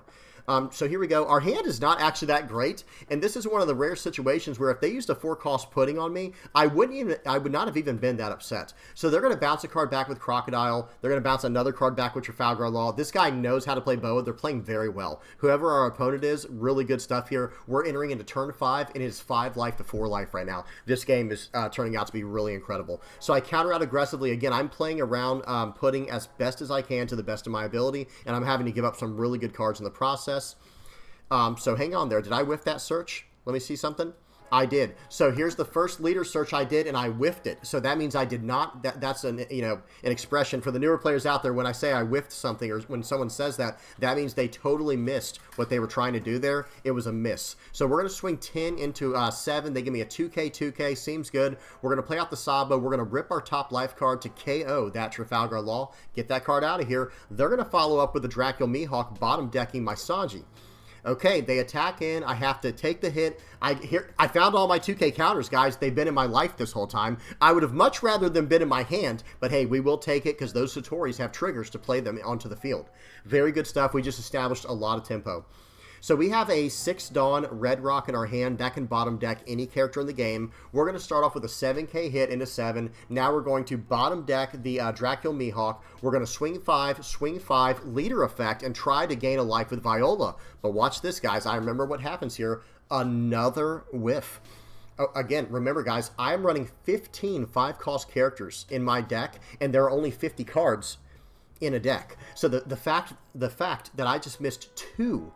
So here we go. Our hand is not actually that great, and this is one of the rare situations where if they used a 4-cost pudding on me, I would not have even been that upset. So they're going to bounce a card back with Crocodile. They're going to bounce another card back with Trafalgar Law. This guy knows how to play Boa. They're playing very well. Whoever our opponent is, really good stuff here. We're entering into turn 5, and it is 5 life to 4 life right now. This game is turning out to be really incredible. So I counter out aggressively. Again, I'm playing around pudding as best as I can to the best of my ability, and I'm having to give up some really good cards in the process. So hang on there. Did I whiff that search? Let me see something. I did. So here's the first leader search I did, and I whiffed it. So that means I did not. That's an expression for the newer players out there. When I say I whiffed something, or when someone says that, that means they totally missed what they were trying to do there. It was a miss. So we're going to swing 10 into 7. They give me a 2K. Seems good. We're going to play out the Sabo. We're going to rip our top life card to KO that Trafalgar Law. Get that card out of here. They're going to follow up with the Dracula Mihawk bottom decking my Sanji. Okay, they attack in. I have to take the hit. I found all my 2K counters, guys. They've been in my life this whole time. I would have much rather them been in my hand, but hey, we will take it because those Satoris have triggers to play them onto the field. Very good stuff. We just established a lot of tempo. So we have a 6 Dawn Red Rock in our hand that can bottom deck any character in the game. We're going to start off with a 7k hit into 7. Now we're going to bottom deck the Dracula Mihawk. We're going to swing 5, leader effect, and try to gain a life with Viola. But watch this, guys. I remember what happens here. Another whiff. Oh, again, remember, guys, I'm running 15 5-cost characters in my deck, and there are only 50 cards in a deck. So the fact that I just missed 2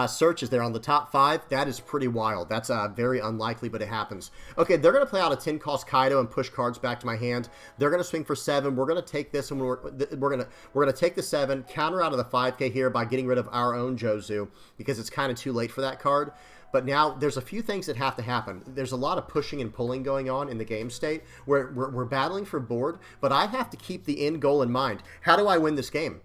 searches there on the top 5, that is pretty wild. That's very unlikely, but it happens. Okay, they're going to play out a 10-cost Kaido and push cards back to my hand. They're going to swing for 7. We're going to take this, and we're going to take the 7, counter out of the 5k here by getting rid of our own Jozu, because it's kind of too late for that card. But now there's a few things that have to happen. There's a lot of pushing and pulling going on in the game state where we're battling for board, but I have to keep the end goal in mind. How do I win this game?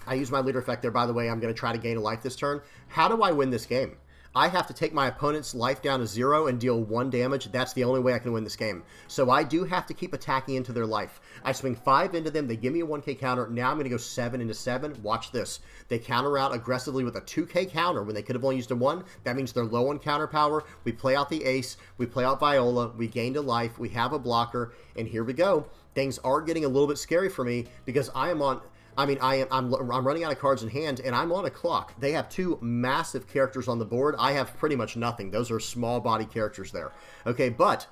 I use my leader effect there, by the way. I'm going to try to gain a life this turn. How do I win this game? I have to take my opponent's life down to 0 and deal 1 damage. That's the only way I can win this game. So I do have to keep attacking into their life. I swing 5 into them. They give me a 1k counter. Now I'm going to go 7 into 7. Watch this. They counter out aggressively with a 2k counter when they could have only used a 1. That means they're low on counter power. We play out the Ace. We play out Viola. We gained a life. We have a blocker. And here we go. Things are getting a little bit scary for me because I'm running out of cards in hand, and I'm on a clock. They have 2 massive characters on the board. I have pretty much nothing. Those are small body characters there. Okay, but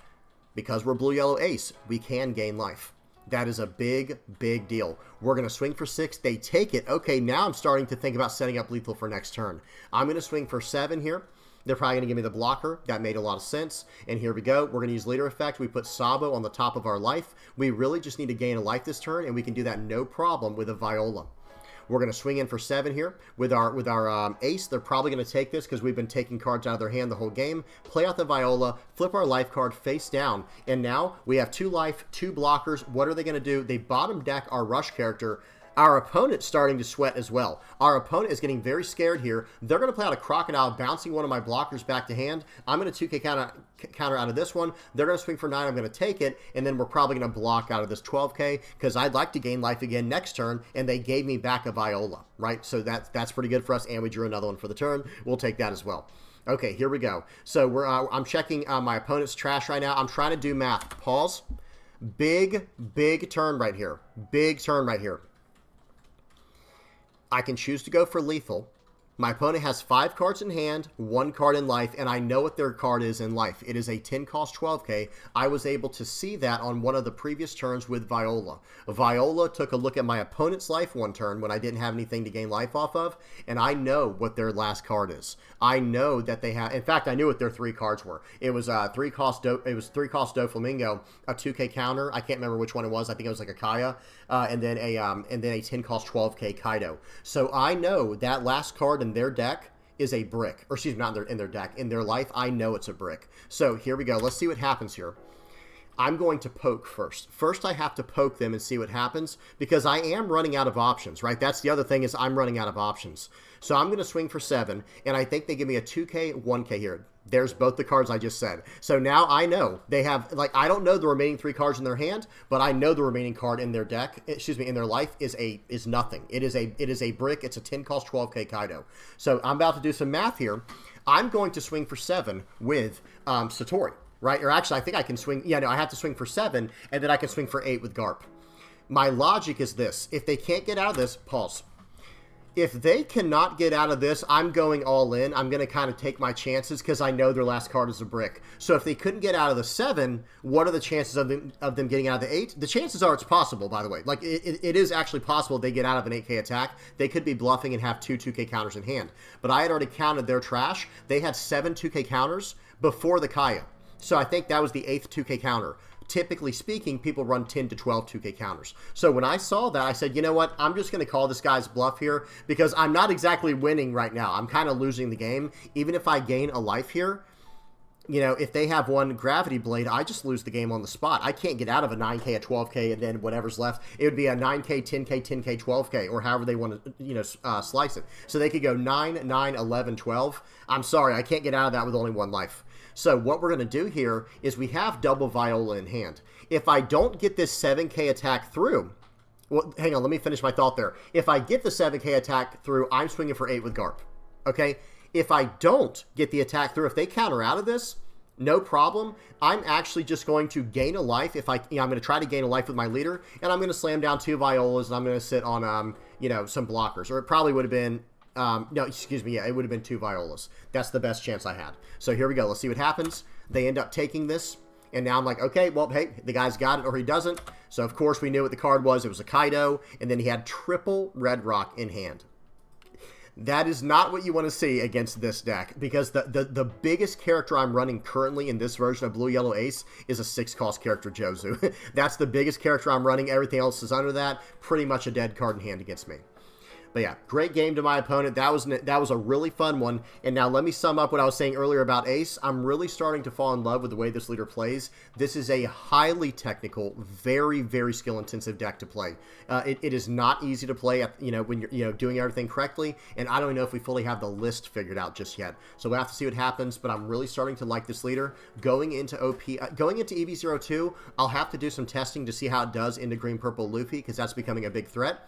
because we're blue-yellow Ace, we can gain life. That is a big, big deal. We're going to swing for 6. They take it. Okay, now I'm starting to think about setting up lethal for next turn. I'm going to swing for 7 here. They're probably going to give me the blocker. That made a lot of sense. And here we go. We're going to use leader effect. We put Sabo on the top of our life. We really just need to gain a life this turn, and we can do that no problem with a Viola. We're going to swing in for 7 here with our Ace. They're probably going to take this because we've been taking cards out of their hand the whole game. Play out the Viola, flip our life card face down, and now we have 2 life, 2 blockers. What are they going to do? They bottom deck our rush character. Our opponent's starting to sweat as well. Our opponent is getting very scared here. They're going to play out a Crocodile, bouncing one of my blockers back to hand. I'm going to 2k counter out of this one. They're going to swing for 9. I'm going to take it, and then we're probably going to block out of this 12k because I'd like to gain life again next turn, and they gave me back a Viola, right? So that's pretty good for us, and we drew another one for the turn. We'll take that as well. Okay, here we go. So I'm checking my opponent's trash right now. I'm trying to do math. Pause. Big turn right here. Big turn right here. I can choose to go for lethal. My opponent has 5 cards in hand, 1 card in life, and I know what their card is in life. It is a 10-cost 12k. I was able to see that on one of the previous turns with Viola. Viola took a look at my opponent's life one turn when I didn't have anything to gain life off of, and I know what their last card is. I know that they have. In fact, I knew what their 3 cards were. It was 3-cost Doflamingo, a 2k counter. I can't remember which one it was. I think it was like a Kaya, and then a 10-cost 12k Kaido. So I know that last card in their deck is a brick, or excuse me, not in their deck, in their life. I know it's a brick. So here we go. Let's see what happens here. I'm going to poke first. First, I have to poke them and see what happens because I am running out of options, right? That's the other thing is I'm running out of options. So I'm going to swing for 7, and I think they give me a 2k, 1k here. There's both the cards I just said. So now I know they have, like, I don't know the remaining 3 cards in their hand, but I know the remaining card in their deck, excuse me, in their life is nothing. It is a brick. It's a 10-cost 12k Kaido. So I'm about to do some math here. I'm going to swing for 7 with Satori. Right? Or actually, I think I can swing. Yeah, no, I have to swing for 7, and then I can swing for 8 with Garp. My logic is this. If they can't get out of this, pause. If they cannot get out of this, I'm going all in. I'm going to kind of take my chances because I know their last card is a brick. So if they couldn't get out of the 7, what are the chances of them getting out of the 8? The chances are it's possible, by the way. Like, it is actually possible they get out of an 8k attack. They could be bluffing and have 2 2k counters in hand. But I had already counted their trash. They had 7 2k counters before the Kaya. So I think that was the 8th 2k counter. Typically speaking, people run 10 to 12 2k counters. So when I saw that, I said, you know what? I'm just going to call this guy's bluff here because I'm not exactly winning right now. I'm kind of losing the game. Even if I gain a life here, you know, if they have 1 gravity blade, I just lose the game on the spot. I can't get out of a 9k, a 12k, and then whatever's left. It would be a 9k, 10k, 10k, 12k, or however they want to, you know, slice it. So they could go 9, 9, 11, 12. I'm sorry, I can't get out of that with only 1 life. So what we're going to do here is we have double Viola in hand. If I don't get this 7k attack through, well, hang on, let me finish my thought there. If I get the 7k attack through, I'm swinging for 8 with Garp. okay? If I don't get the attack through, if they counter out of this, no problem. I'm actually just going to gain a life. If I'm going to try to gain a life with my leader, and I'm going to slam down 2 Violas, and I'm going to sit on, some blockers. Or it probably would have been, no, excuse me, yeah, it would have been 2 Violas. That's the best chance I had. So here we go. Let's see what happens. They end up taking this, and now I'm like, okay, well, hey, the guy's got it or he doesn't. So, of course, we knew what the card was. It was a Kaido, and then he had triple Red Rock in hand. That is not what you want to see against this deck, because the biggest character I'm running currently in this version of Blue Yellow Ace is a 6-cost character, Jozu. That's the biggest character I'm running. Everything else is under that. Pretty much a dead card in hand against me. But yeah, great game to my opponent. That was a really fun one. And now let me sum up what I was saying earlier about Ace. I'm really starting to fall in love with the way this leader plays. This is a highly technical, very, very skill-intensive deck to play. It is not easy to play, when you're doing everything correctly. And I don't know if we fully have the list figured out just yet. So we'll have to see what happens. But I'm really starting to like this leader. Going into EB02, I'll have to do some testing to see how it does into Green Purple Luffy, because that's becoming a big threat.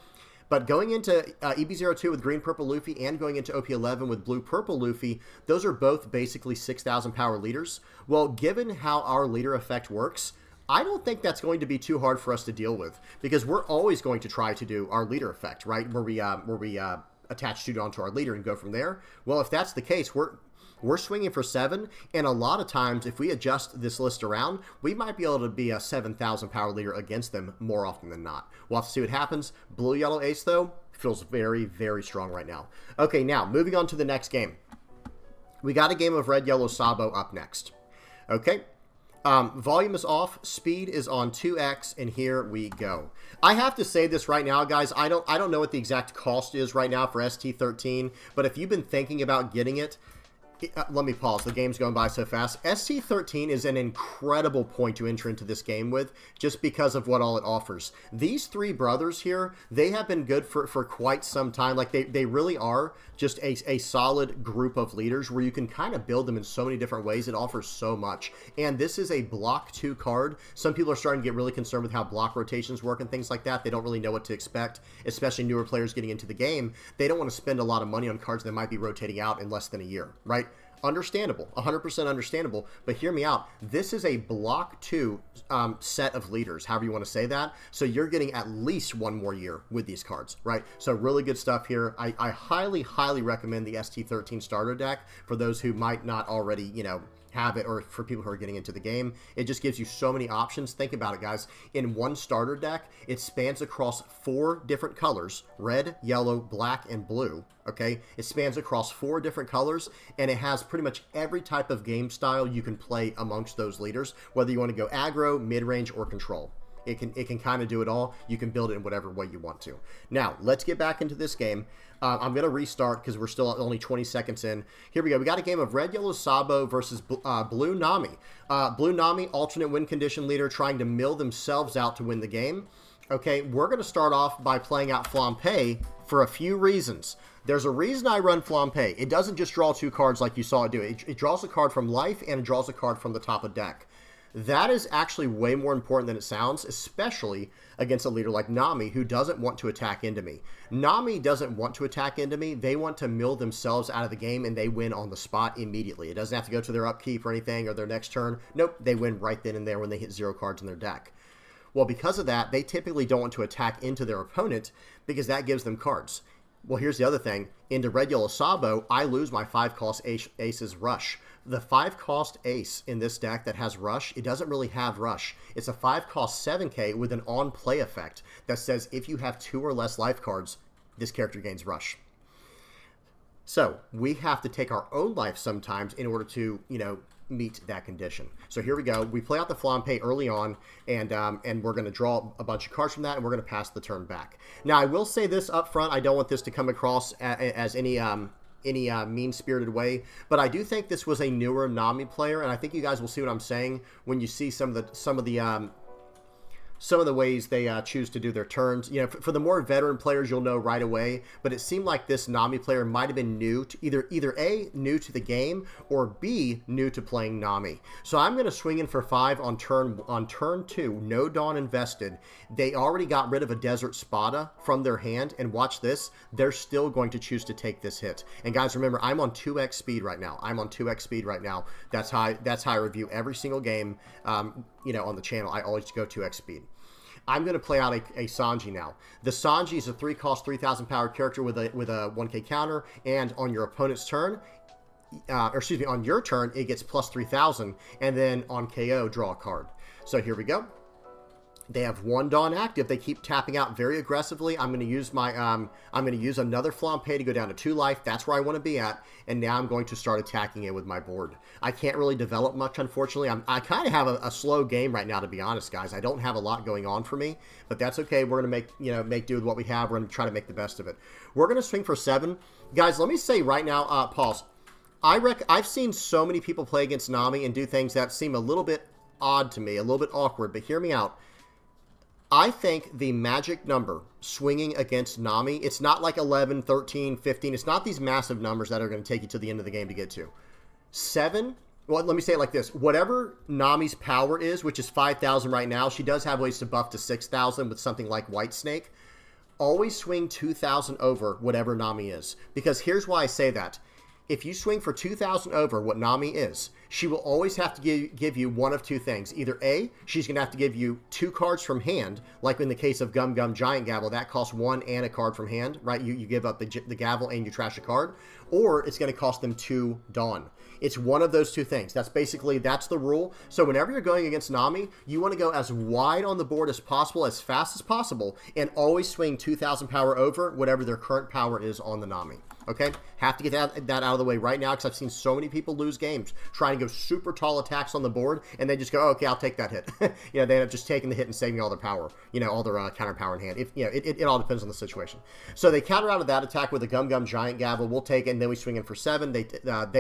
But going into EB02 with Green Purple Luffy and going into OP11 with Blue Purple Luffy, those are both basically 6,000 power leaders. Well, given how our leader effect works, I don't think that's going to be too hard for us to deal with, because we're always going to try to do our leader effect, right? Where we attach Student onto our leader and go from there. Well, if that's the case, we're swinging for 7, and a lot of times, if we adjust this list around, we might be able to be a 7,000 power leader against them more often than not. We'll have to see what happens. Blue Yellow Ace, though, feels very, very strong right now. Okay, now, moving on to the next game. We got a game of Red Yellow Sabo up next. Okay, volume is off, speed is on 2x, and here we go. I have to say this right now, guys. I don't know what the exact cost is right now for ST13, but if you've been thinking about getting it, let me pause. The game's going by so fast. ST13 is an incredible point to enter into this game with, just because of what all it offers. These 3 brothers here, they have been good for quite some time. Like, they really are just a solid group of leaders where you can kind of build them in so many different ways. It offers so much. And this is a block 2 card. Some people are starting to get really concerned with how block rotations work and things like that. They don't really know what to expect, especially newer players getting into the game. They don't want to spend a lot of money on cards that might be rotating out in less than a year, right? Understandable, 100% understandable, but hear me out. This is a block 2 set of leaders, however you want to say that, so you're getting at least 1 more year with these cards, right? So really good stuff here. I highly, highly recommend the ST13 starter deck for those who might not already, have it, or for people who are getting into the game. It just gives you so many options. Think about it, guys. In one starter deck, it spans across 4 different colors: red, yellow, black, and blue. Okay, it spans across 4 different colors, and it has pretty much every type of game style you can play amongst those leaders, whether you want to go aggro, mid-range, or control. It can kind of do it all. You can build it in whatever way you want to. Now, let's get back into this game. I'm going to restart because we're still only 20 seconds in. Here we go. We got a game of Red Yellow Sabo versus Blue Nami. Blue Nami, alternate win condition leader, trying to mill themselves out to win the game. Okay, we're going to start off by playing out Flampe for a few reasons. There's a reason I run Flampe. It doesn't just draw 2 cards like you saw it do. It draws a card from life, and it draws a card from the top of deck. That is actually way more important than it sounds, especially against a leader like Nami, who doesn't want to attack into me. Nami doesn't want to attack into me. They want to mill themselves out of the game, and they win on the spot immediately. It doesn't have to go to their upkeep or anything, or their next turn. Nope, they win right then and there when they hit 0 cards in their deck. Well, because of that, they typically don't want to attack into their opponent, because that gives them cards. Well, here's the other thing. Into Red Yellow Sabo, I lose my 5-cost Ace's Rush. The 5-cost Ace in this deck that has Rush, it doesn't really have Rush. It's a 5-cost 7k with an on-play effect that says if you have 2 or less life cards, this character gains Rush. So, we have to take our own life sometimes in order to, meet that condition. So here we go. We play out the Flampe early on, and we're going to draw a bunch of cards from that, and we're going to pass the turn back. Now, I will say this up front. I don't want this to come across as any mean-spirited way, but I do think this was a newer Nami player, and I think you guys will see what I'm saying when you see some of the some of the ways they choose to do their turns. You know, for the more veteran players, you'll know right away. But it seemed like this Nami player might have been new to either A, new to the game, or B, new to playing Nami. So I'm going to swing in for 5 on turn 2. No Dawn invested. They already got rid of a Desert Spada from their hand, and watch this. They're still going to choose to take this hit. And guys, remember, I'm on 2x speed right now. That's how I review every single game. You know, on the channel, I always go 2x speed. I'm going to play out a Sanji now. The Sanji is a 3-cost, 3,000 power character with a 1k counter, and on your opponent's turn, on your turn, it gets plus 3,000, and then on KO, draw a card. So here we go. They have 1 Dawn active. They keep tapping out very aggressively. I'm going to use my I'm going to use another Flampe to go down to 2 life. That's where I want to be at. And now I'm going to start attacking it with my board. I can't really develop much, unfortunately. I kind of have a slow game right now, to be honest, guys. I don't have a lot going on for me, but that's okay. We're going to make do with what we have. We're going to try to make the best of it. We're going to swing for 7, guys. Let me say right now, pause. I've seen so many people play against Nami and do things that seem a little bit odd to me, a little bit awkward. But hear me out. I think the magic number swinging against Nami, it's not like 11, 13, 15. It's not these massive numbers that are going to take you to the end of the game to get to. 7, well, let me say it like this. Whatever Nami's power is, which is 5,000 right now, she does have ways to buff to 6,000 with something like White Snake. Always swing 2,000 over whatever Nami is. Because here's why I say that. If you swing for 2,000 over what Nami is, she will always have to give you one of 2 things. Either A, she's going to have to give you 2 cards from hand, like in the case of Gum Gum Giant Gavel, that costs 1 and a card from hand, right? You give up the gavel and you trash a card. Or it's going to cost them 2 Dawn. It's one of those 2 things. That's the rule. So whenever you're going against Nami, you want to go as wide on the board as possible, as fast as possible, and always swing 2,000 power over whatever their current power is on the Nami. Okay? Have to get that out of the way right now, because I've seen so many people lose games trying to go super tall attacks on the board, and they just go, oh, okay, I'll take that hit. You know, they end up just taking the hit and saving all their power, you know, all their counter power in hand. It all depends on the situation. So they counter out of that attack with a Gum Gum Giant Gavel. We'll take it, and then we swing in for 7. They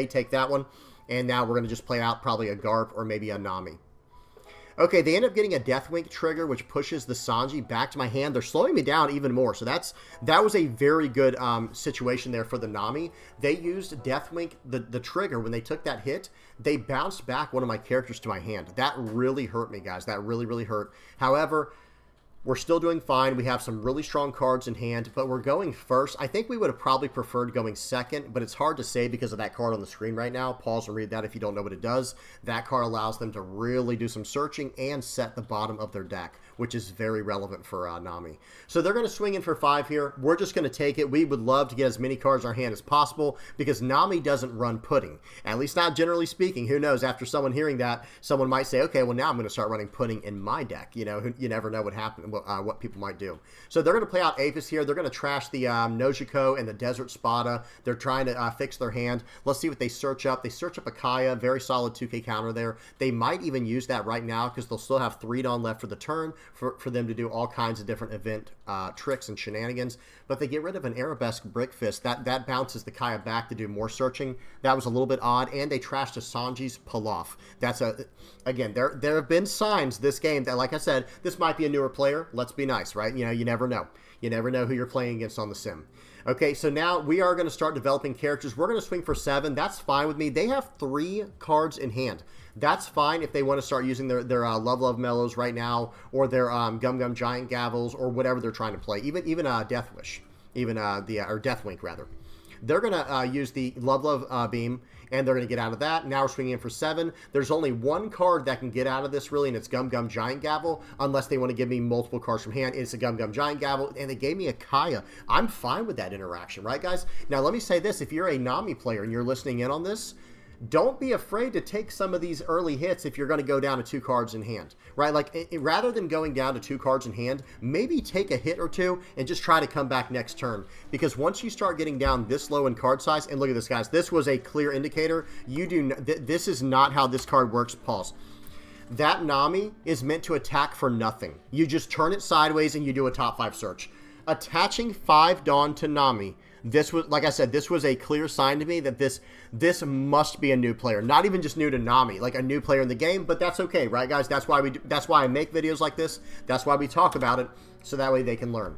take that one, and now we're going to just play out probably a Garp or maybe a Nami. Okay, they end up getting a Deathwink trigger, which pushes the Sanji back to my hand. They're slowing me down even more, so that was a very good situation there for the Nami. They used Deathwink, the trigger, when they took that hit. They bounced back one of my characters to my hand. That really hurt me, guys. That really, really hurt. However, we're still doing fine. We have some really strong cards in hand, but we're going first. I think we would have probably preferred going second, but it's hard to say because of that card on the screen right now. Pause and read that if you don't know what it does. That card allows them to really do some searching and set the bottom of their deck, which is very relevant for Nami. So they're going to swing in for 5 here. We're just going to take it. We would love to get as many cards in our hand as possible because Nami doesn't run pudding. At least not generally speaking. Who knows? After someone hearing that, someone might say, okay, well, now I'm going to start running pudding in my deck. You know, you never know what happened. What people might do. So they're going to play out Apis here. They're going to trash the Nojiko and the Desert Spada. They're trying to fix their hand. Let's see what they search up. They search up a Kaya. Very solid 2k counter there. They might even use that right now because they'll still have 3 Dawn left for the turn for them to do all kinds of different event tricks and shenanigans. But they get rid of an Arabesque Brick Fist. That bounces the Kaya back to do more searching. That was a little bit odd. And they trashed a Sanji's Pilaf. Again, there have been signs this game that, like I said, this might be a newer player. Let's be nice, right? You know, you never know. You never know who you're playing against on the sim. Okay, so now we are going to start developing characters. We're going to swing for 7. That's fine with me. They have 3 cards in hand. That's fine if they want to start using their Love Love Mellows right now, or their Gum Gum Giant Gavels, or whatever they're trying to play. Even Death Wish, or Deathwink rather. They're going to use the Love Love Beam, and they're going to get out of that. Now we're swinging in for 7. There's only 1 card that can get out of this, really, and it's Gum Gum Giant Gavel, unless they want to give me multiple cards from hand. It's a Gum Gum Giant Gavel, and they gave me a Kaya. I'm fine with that interaction, right, guys? Now, let me say this. If you're a Nami player and you're listening in on this, don't be afraid to take some of these early hits if you're going to go down to 2 cards in hand, right? Like, rather than going down to 2 cards in hand, maybe take a hit or 2 and just try to come back next turn. Because once you start getting down this low in card size, and look at this, guys, this was a clear indicator. This is not how this card works. Pause. That Nami is meant to attack for nothing. You just turn it sideways and you do a top 5 search. Attaching 5 Dawn to Nami, this was, like I said, this was a clear sign to me that this must be a new player. Not even just new to Nami, like a new player in the game, but that's okay, right, guys? That's why that's why I make videos like this. That's why we talk about it, so that way they can learn.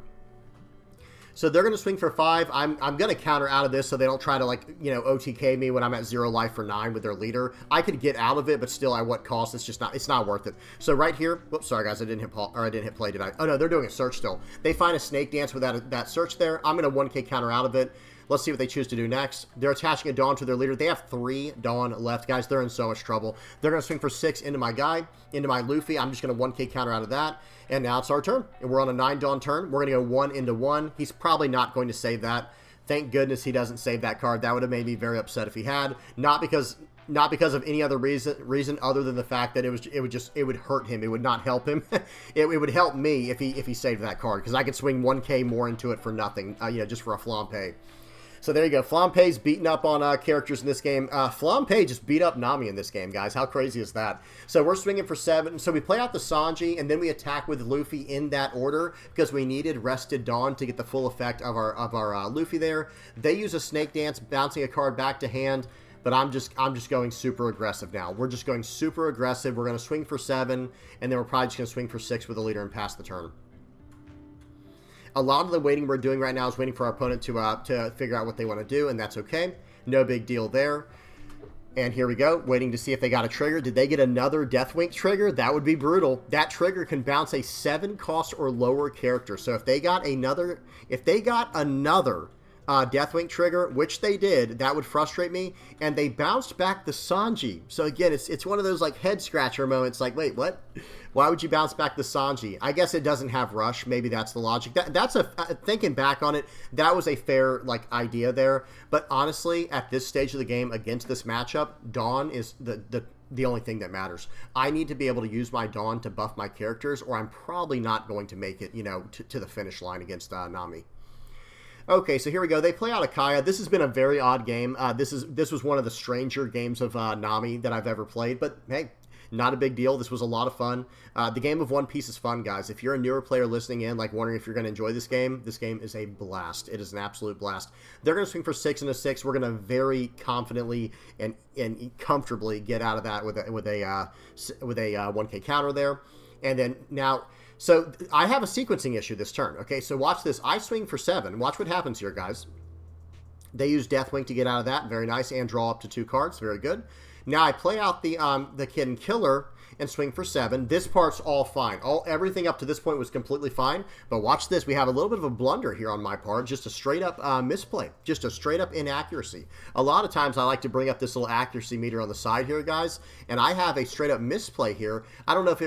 So they're going to swing for 5. I'm going to counter out of this so they don't try to, like, you know, OTK me when I'm at 0 life for 9 with their leader. I could get out of it, but still at what cost? It's not worth it. So right here, whoops, sorry guys, I didn't hit play, did I? Oh no, they're doing a search still. They find a snake dance with that search there. I'm going to 1K counter out of it. Let's see what they choose to do next. They're attaching a Dawn to their leader. They have 3 Dawn left, guys. They're in so much trouble. They're going to swing for 6 into my guy, into my Luffy. I'm just going to 1K counter out of that. And now it's our turn. And we're on a 9 Dawn turn. We're going to go 1 into 1. He's probably not going to save that. Thank goodness he doesn't save that card. That would have made me very upset if he had. Not because of any other reason other than the fact that it would hurt him. It would not help him. it would help me if he saved that card, because I could swing 1K more into it for nothing, you know, just for a Flampe. So there you go. Flampe's beating up on characters in this game. Flampe just beat up Nami in this game, guys. How crazy is that? So we're swinging for 7. So we play out the Sanji, and then we attack with Luffy in that order because we needed Rested Dawn to get the full effect of our Luffy there. They use a Snake Dance, bouncing a card back to hand. But I'm just going super aggressive now. We're just going super aggressive. We're going to swing for 7, and then we're probably just going to swing for 6 with the leader and pass the turn. A lot of the waiting we're doing right now is waiting for our opponent to figure out what they want to do, and that's okay. No big deal there. And here we go, waiting to see if they got a trigger. Did they get another Deathwink trigger? That would be brutal. That trigger can bounce a 7 cost or lower character. So if they got another Deathwink trigger, which they did, that would frustrate me. And they bounced back the Sanji. So again, it's one of those like head scratcher moments. Like, wait, what? Why would you bounce back the Sanji? I guess it doesn't have rush. Maybe that's the logic. That's thinking back on it, that was a fair like idea there. But honestly, at this stage of the game against this matchup, Dawn is the only thing that matters. I need to be able to use my Dawn to buff my characters, or I'm probably not going to make it, you know, to the finish line against Nami. Okay, so here we go. They play out Akaya. This has been a very odd game. This was one of the stranger games of Nami that I've ever played, but hey, not a big deal. This was a lot of fun. The game of One Piece is fun, guys. If you're a newer player listening in, like wondering if you're going to enjoy this game is a blast. It is an absolute blast. They're going to swing for 6 and a 6. We're going to very confidently and comfortably get out of that with a 1K counter there. And then now... So I have a sequencing issue this turn. Okay, so watch this. I swing for 7. Watch what happens here, guys. They use Deathwink to get out of that. Very nice. And draw up to 2 cards. Very good. Now I play out the Kid Killer and swing for 7. This part's all fine. Everything up to this point was completely fine. But watch this. We have a little bit of a blunder here on my part. Just a straight up misplay. Just a straight up inaccuracy. A lot of times I like to bring up this little accuracy meter on the side here, guys. And I have a straight up misplay here. I don't know if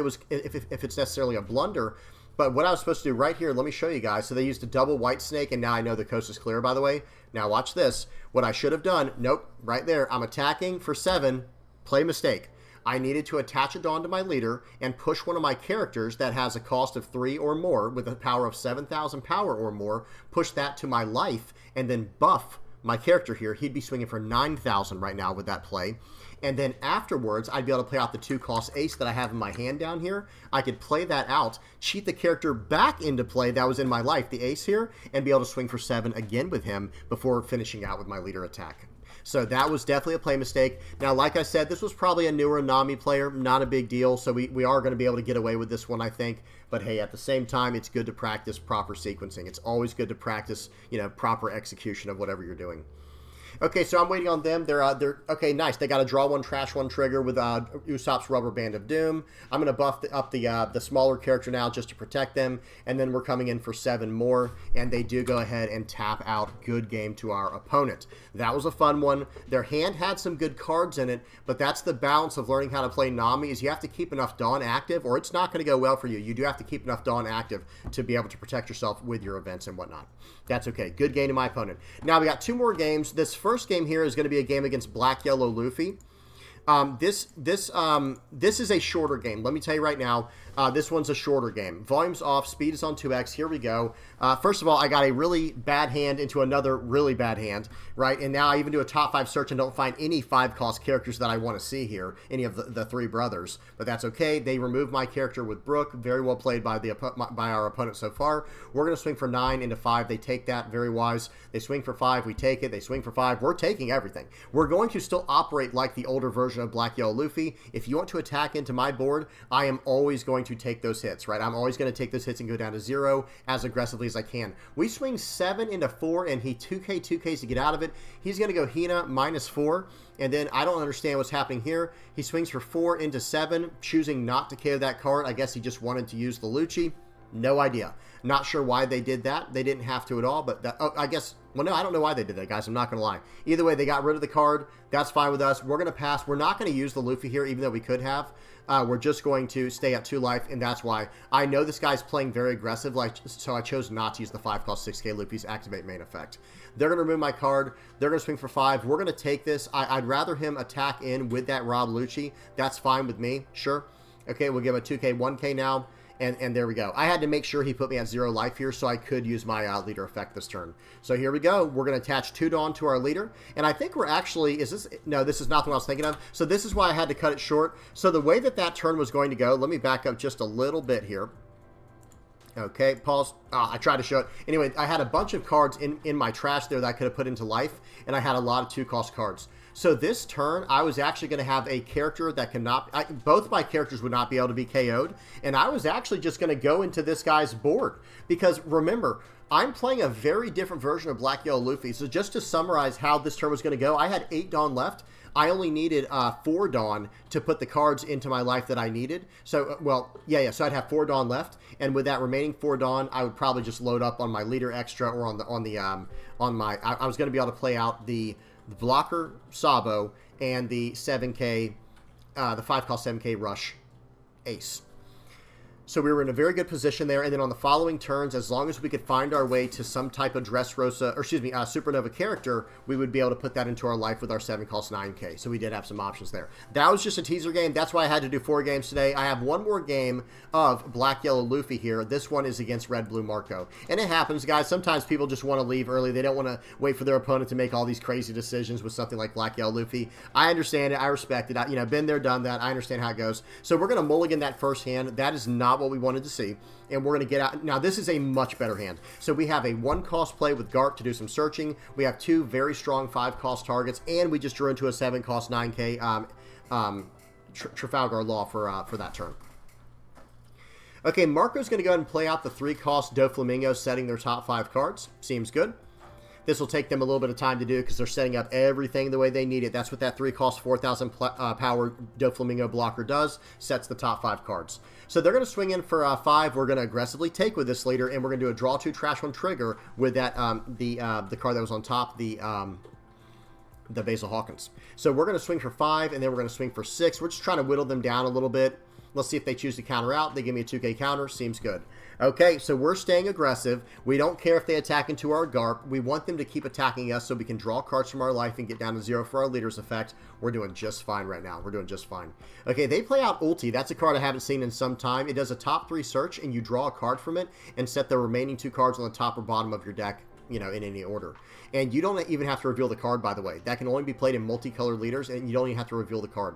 it's necessarily a blunder. But what I was supposed to do right here, let me show you guys. So they used a double white snake, and now I know the coast is clear, by the way. Now watch this. What I should have done, nope, right there. I'm attacking for 7, play mistake. I needed to attach a Dawn to my leader and push one of my characters that has a cost of 3 or more with a power of 7,000 power or more, push that to my life, and then buff my character here. He'd be swinging for 9,000 right now with that play. And then afterwards, I'd be able to play out the 2-cost ace that I have in my hand down here. I could play that out, cheat the character back into play that was in my life, the ace here, and be able to swing for 7 again with him before finishing out with my leader attack. So that was definitely a play mistake. Now, like I said, this was probably a newer Nami player. Not a big deal. So we are going to be able to get away with this one, I think. But hey, at the same time, it's good to practice proper sequencing. It's always good to practice, you know, proper execution of whatever you're doing. Okay, so I'm waiting on them. They're okay, nice. They got a draw 1, trash 1 trigger with Usopp's Rubber Band of Doom. I'm going to buff up the smaller character now just to protect them, and then we're coming in for 7 more, and they do go ahead and tap out. Good game to our opponent. That was a fun one. Their hand had some good cards in it, but that's the balance of learning how to play Nami, is you have to keep enough Dawn active, or it's not going to go well for you. You do have to keep enough Dawn active to be able to protect yourself with your events and whatnot. That's okay. Good game to my opponent. Now we got 2 more games. This first game here is going to be a game against Black Yellow Luffy. This is a shorter game. Let me tell you right now. This one's a shorter game. Volume's off, speed is on 2x. Here we go. First of all, I got a really bad hand into another really bad hand, right? And now I even do a top 5 search and don't find any 5-cost characters that I want to see here, any of the three brothers. But that's okay. They removed my character with Brook. Very well played by our opponent so far. We're going to swing for 9 into 5. They take that. Very wise. They swing for 5. We take it. They swing for 5. We're taking everything. We're going to still operate like the older version of Black Yellow Luffy. If you want to attack into my board, I am always going to take those hits, right? I'm always going to take those hits and go down to 0 as aggressively as I can. We swing 7 into 4, and he 2Ks to get out of it. He's going to go Hina -4, and then I don't understand what's happening here. He swings for 4 into 7, choosing not to KO that card. I guess he just wanted to use the Lucci. No idea. Not sure why they did that. They didn't have to at all, but that, I guess, well, no, I don't know why they did that, guys. I'm not going to lie. Either way, they got rid of the card. That's fine with us. We're going to pass. We're not going to use the Luffy here, even though we could have. We're just going to stay at 2 life, and that's why. I know this guy's playing very aggressive, so I chose not to use the 5-cost 6K Luffy's activate main effect. They're going to remove my card. They're going to swing for 5. We're going to take this. I'd rather him attack in with that Rob Lucci. That's fine with me. Sure. Okay, we'll give a 2K, 1K now. And there we go. I had to make sure he put me at 0 life here so I could use my leader effect this turn. So here we go. We're going to attach 2 Dawn to our leader. And I think we're actually, no, this is not the one I was thinking of. So this is why I had to cut it short. So the way that turn was going to go, let me back up just a little bit here. Okay, pause. I tried to show it. Anyway, I had a bunch of cards in my trash there that I could have put into life, and I had a lot of 2-cost cards. So this turn, I was actually going to have a character that cannot... both my characters would not be able to be KO'd, and I was actually just going to go into this guy's board. Because remember, I'm playing a very different version of Black Yellow Luffy. So just to summarize how this turn was going to go, I had 8 Dawn left. I only needed 4 Dawn to put the cards into my life that I needed. So, well, yeah. So I'd have 4 Dawn left, and with that remaining 4 Dawn, I would probably just load up on my leader extra or on my. I was going to be able to play out the blocker Sabo and the 7K, the 5-cost 7K rush Ace. So we were in a very good position there, and then on the following turns, as long as we could find our way to some type of Dressrosa, or excuse me, Supernova character, we would be able to put that into our life with our 7-cost 9K. So we did have some options there. That was just a teaser game. That's why I had to do 4 games today. I have one more game of Black Yellow Luffy here. This one is against Red Blue Marco. And it happens, guys. Sometimes people just want to leave early. They don't want to wait for their opponent to make all these crazy decisions with something like Black Yellow Luffy. I understand it. I respect it. Been there, done that. I understand how it goes. So we're going to mulligan that first hand. That is not what we wanted to see, and we're going to get out. Now this is a much better hand. So we have a 1-cost play with Garp to do some searching. We have 2 very strong 5-cost targets, and we just drew into a 7-cost 9K Trafalgar Law for that turn. Okay, Marco's going to go ahead and play out the 3-cost Doflamingo, setting their top 5 cards. Seems good. This will take them a little bit of time to do because they're setting up everything the way they need it. That's what that 3-cost 4,000 power Doflamingo blocker does. Sets the top 5 cards. So they're going to swing in for 5. We're going to aggressively take with this leader, and we're going to do a draw 2, trash 1 trigger with that the card that was on top, the Basil Hawkins. So we're going to swing for 5, and then we're going to swing for 6. We're just trying to whittle them down a little bit. Let's see if they choose to counter out. They give me a 2K counter. Seems good. Okay, so we're staying aggressive. We don't care if they attack into our Garp. We want them to keep attacking us so we can draw cards from our life and get down to 0 for our leader's effect. We're doing just fine right now. We're doing just fine. Okay, they play out Ulti. That's a card I haven't seen in some time. It does a top 3 search, and you draw a card from it and set the remaining 2 cards on the top or bottom of your deck, in any order. And you don't even have to reveal the card, by the way. That can only be played in multicolored leaders, and you don't even have to reveal the card.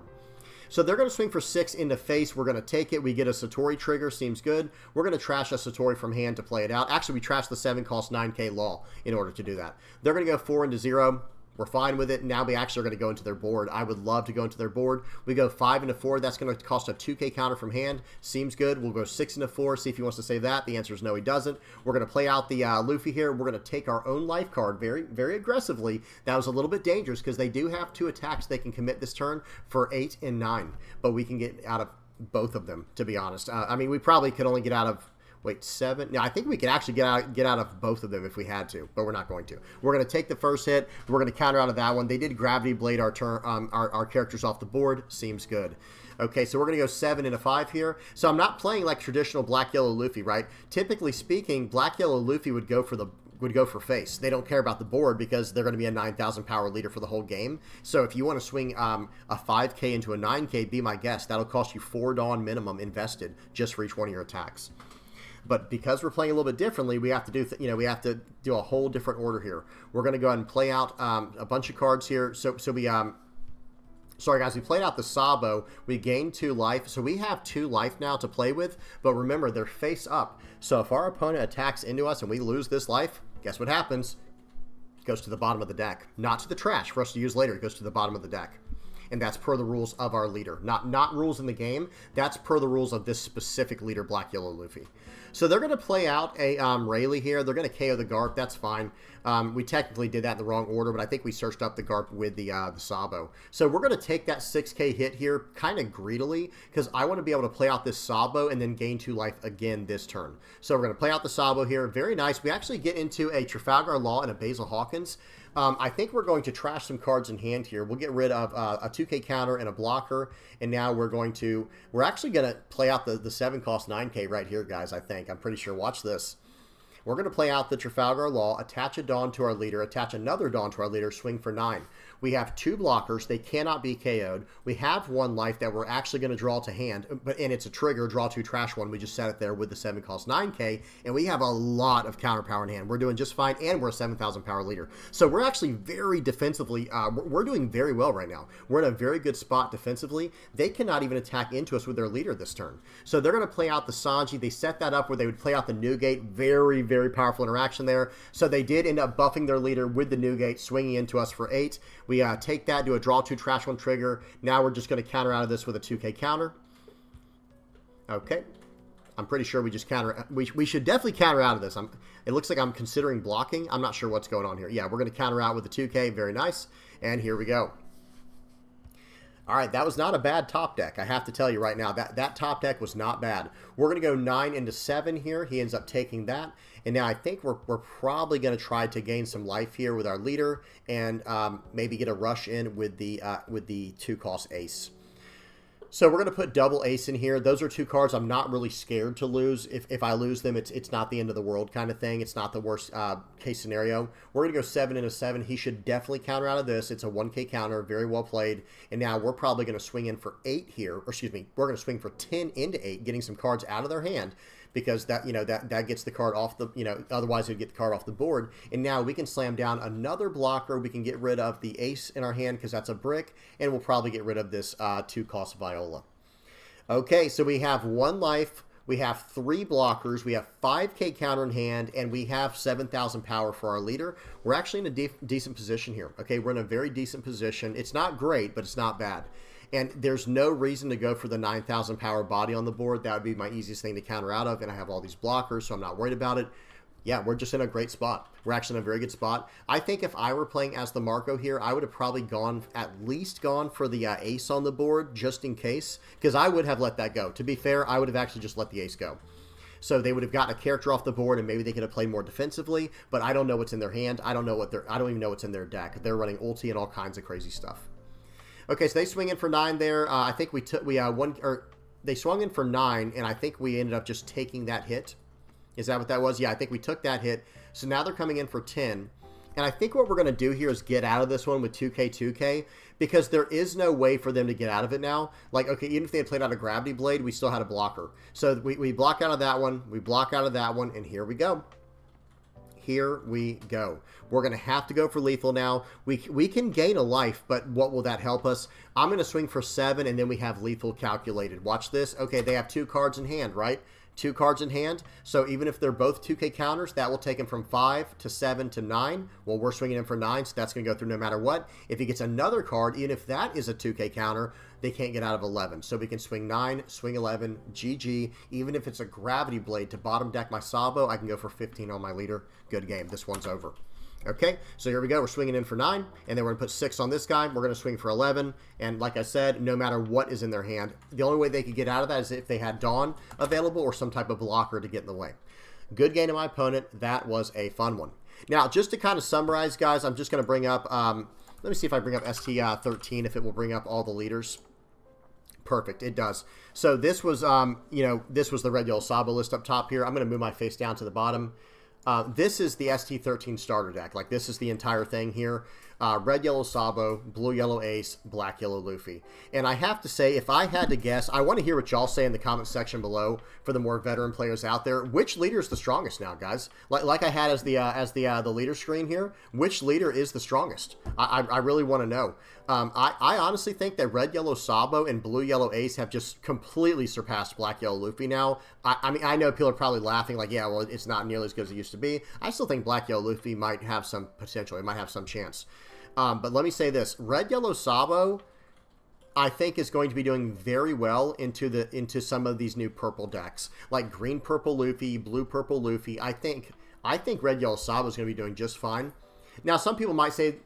So they're going to swing for 6 into face. We're going to take it. We get a Satori trigger. Seems good. We're going to trash a Satori from hand to play it out. Actually, we trash the 7-cost 9K Law in order to do that. They're going to go 4 into 0. We're fine with it. Now we actually are going to go into their board. I would love to go into their board. We go 5 into 4. That's going to cost a 2K counter from hand. Seems good. We'll go 6 into 4. See if he wants to save that. The answer is no, he doesn't. We're going to play out the Luffy here. We're going to take our own life card very, very aggressively. That was a little bit dangerous because they do have 2 attacks they can commit this turn for 8 and 9. But we can get out of both of them, to be honest. We probably could only get out of... Wait, 7? No, I think we could actually get out of both of them if we had to, but we're not going to. We're going to take the first hit. We're going to counter out of that one. They did Gravity Blade our characters off the board. Seems good. Okay, so we're going to go 7 into 5 here. So I'm not playing like traditional Black Yellow Luffy, right? Typically speaking, Black Yellow Luffy would go for the would go for face. They don't care about the board because they're going to be a 9,000 power leader for the whole game. So if you want to swing a 5K into a 9K, be my guest. That'll cost you 4 Dawn minimum invested just for each one of your attacks. But because we're playing a little bit differently, we have to do, we have to do a whole different order here. We're going to go ahead and play out a bunch of cards here. So we, sorry guys, we played out the Sabo. We gained 2 life. So we have 2 life now to play with. But remember, they're face up. So if our opponent attacks into us and we lose this life, guess what happens? It goes to the bottom of the deck. Not to the trash for us to use later. It goes to the bottom of the deck. And that's per the rules of our leader. Not rules in the game. That's per the rules of this specific leader, Black Yellow Luffy. So they're going to play out a Rayleigh here. They're going to KO the Garp. That's fine. We technically did that in the wrong order, but I think we searched up the Garp with the Sabo. So we're going to take that 6K hit here kind of greedily because I want to be able to play out this Sabo and then gain 2 life again this turn. So we're going to play out the Sabo here. Very nice. We actually get into a Trafalgar Law and a Basil Hawkins. I think we're going to trash some cards in hand here. We'll get rid of a 2K counter and a blocker, and now we're actually going to play out the 7 cost 9K right here, guys, I think. I'm pretty sure. Watch this. We're going to play out the Trafalgar Law, attach a Dawn to our leader, attach another Dawn to our leader, swing for 9. We have 2 blockers. They cannot be KO'd. We have 1 life that we're actually going to draw to hand, and it's a trigger, draw 2, trash 1. We just set it there with the 7 cost 9K, and we have a lot of counter power in hand. We're doing just fine, and we're a 7,000 power leader. So we're actually very defensively, we're doing very well right now. We're in a very good spot defensively. They cannot even attack into us with their leader this turn. So they're going to play out the Sanji. They set that up where they would play out the Newgate. Very, very powerful interaction there. So they did end up buffing their leader with the Newgate, swinging into us for 8. We take that, do a draw 2, trash 1 trigger. Now we're just going to counter out of this with a 2K counter. Okay. I'm pretty sure we just counter. We should definitely counter out of this. It looks like I'm considering blocking. I'm not sure what's going on here. Yeah, we're going to counter out with the 2K. Very nice. And here we go. All right, that was not a bad top deck. I have to tell you right now, that top deck was not bad. We're going to go 9 into 7 here. He ends up taking that. And now I think we're probably going to try to gain some life here with our leader and maybe get a rush in with the 2 cost ace. So we're going to put double ace in here. Those are 2 cards I'm not really scared to lose. If I lose them, it's not the end of the world kind of thing. It's not the worst case scenario. We're going to go 7 into 7. He should definitely counter out of this. It's a 1K counter. Very well played. And now we're probably going to swing in for 8 here. Or excuse me, we're going to swing for 10 into 8, getting some cards out of their hand. Because that, that gets the card off the, otherwise it'd get the card off the board. And now we can slam down another blocker. We can get rid of the ace in our hand because that's a brick. And we'll probably get rid of this 2 cost Viola. Okay, so we have 1 life. We have 3 blockers. We have 5K counter in hand. And we have 7,000 power for our leader. We're actually in a decent position here. Okay, we're in a very decent position. It's not great, but it's not bad. And there's no reason to go for the 9,000 power body on the board. That would be my easiest thing to counter out of. And I have all these blockers, so I'm not worried about it. Yeah, we're just in a great spot. We're actually in a very good spot. I think if I were playing as the Marco here, I would have probably at least gone for the ace on the board, just in case. Because I would have let that go. To be fair, I would have actually just let the ace go. So they would have gotten a character off the board, and maybe they could have played more defensively. But I don't know what's in their hand. I don't even know what's in their deck. They're running ulti and all kinds of crazy stuff. Okay, so they swing in for 9 there. I think they swung in for 9, and I think we ended up just taking that hit. Is that what that was? Yeah, I think we took that hit. So now they're coming in for 10. And I think what we're going to do here is get out of this one with 2K, because there is no way for them to get out of it now. Like, okay, even if they had played out a Gravity Blade, we still had a blocker. So we block out of that one, we block out of that one, and here we go. Here we go. We're going to have to go for lethal now. We can gain a life, but what will that help us? I'm going to swing for 7, and then we have lethal calculated. Watch this. Okay, they have 2 cards in hand, right? 2 cards in hand. So even if they're both 2K counters, that will take him from 5 to 7 to 9. Well, we're swinging him for 9, so that's going to go through no matter what. If he gets another card, even if that is a 2K counter, they can't get out of 11. So we can swing 9, swing 11, GG. Even if it's a Gravity Blade to bottom deck my Sabo, I can go for 15 on my leader. Good game. This one's over. Okay, so here we go. We're swinging in for 9, and then we're going to put 6 on this guy. We're going to swing for 11, and like I said, no matter what is in their hand, the only way they could get out of that is if they had Dawn available or some type of blocker to get in the way. Good game to my opponent. That was a fun one. Now, just to kind of summarize, guys, I'm just going to bring up, let me see if I bring up ST13, if it will bring up all the leaders. Perfect, it does. So this was, this was the red, yellow, Sabo list up top here. I'm going to move my face down to the bottom. This is the ST13 starter deck. Like, this is the entire thing here. Red, yellow Sabo, blue, yellow Ace, black, yellow Luffy. And I have to say, if I had to guess, I want to hear what y'all say in the comment section below for the more veteran players out there. Which leader is the strongest now, guys? Like I had as the leader screen here, which leader is the strongest? I really want to know. I honestly think that red, yellow Sabo and blue, yellow Ace have just completely surpassed black, yellow Luffy now. I mean, I know people are probably laughing like, yeah, well, it's not nearly as good as it used to be. I still think black, yellow Luffy might have some potential. It might have some chance. But let me say this. Red, yellow Sabo, I think, is going to be doing very well into some of these new purple decks. Like green, purple Luffy, blue, purple Luffy. I think red, yellow Sabo is going to be doing just fine. Now, some people might say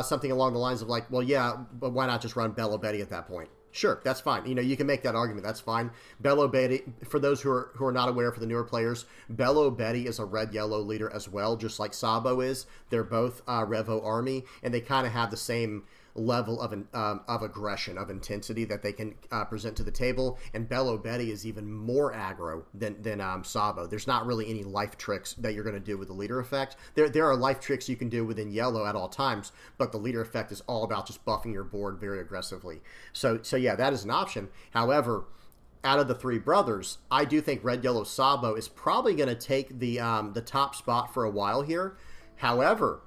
something along the lines of like, well, yeah, but why not just run Bello Betty at that point? Sure, that's fine. You know, you can make that argument. That's fine. Bello Betty, for those who are not aware, for the newer players, Bello Betty is a red-yellow leader as well, just like Sabo is. They're both Revo Army, and they kind of have the same level of aggression, of intensity that they can present to the table. And Bello Betty is even more aggro than Sabo. There's not really any life tricks that you're going to do with the leader effect. There are life tricks you can do within yellow at all times, but the leader effect is all about just buffing your board very aggressively. So yeah, that is an option. However, out of the three brothers, I do think red, yellow Sabo is probably going to take the top spot for a while here. However,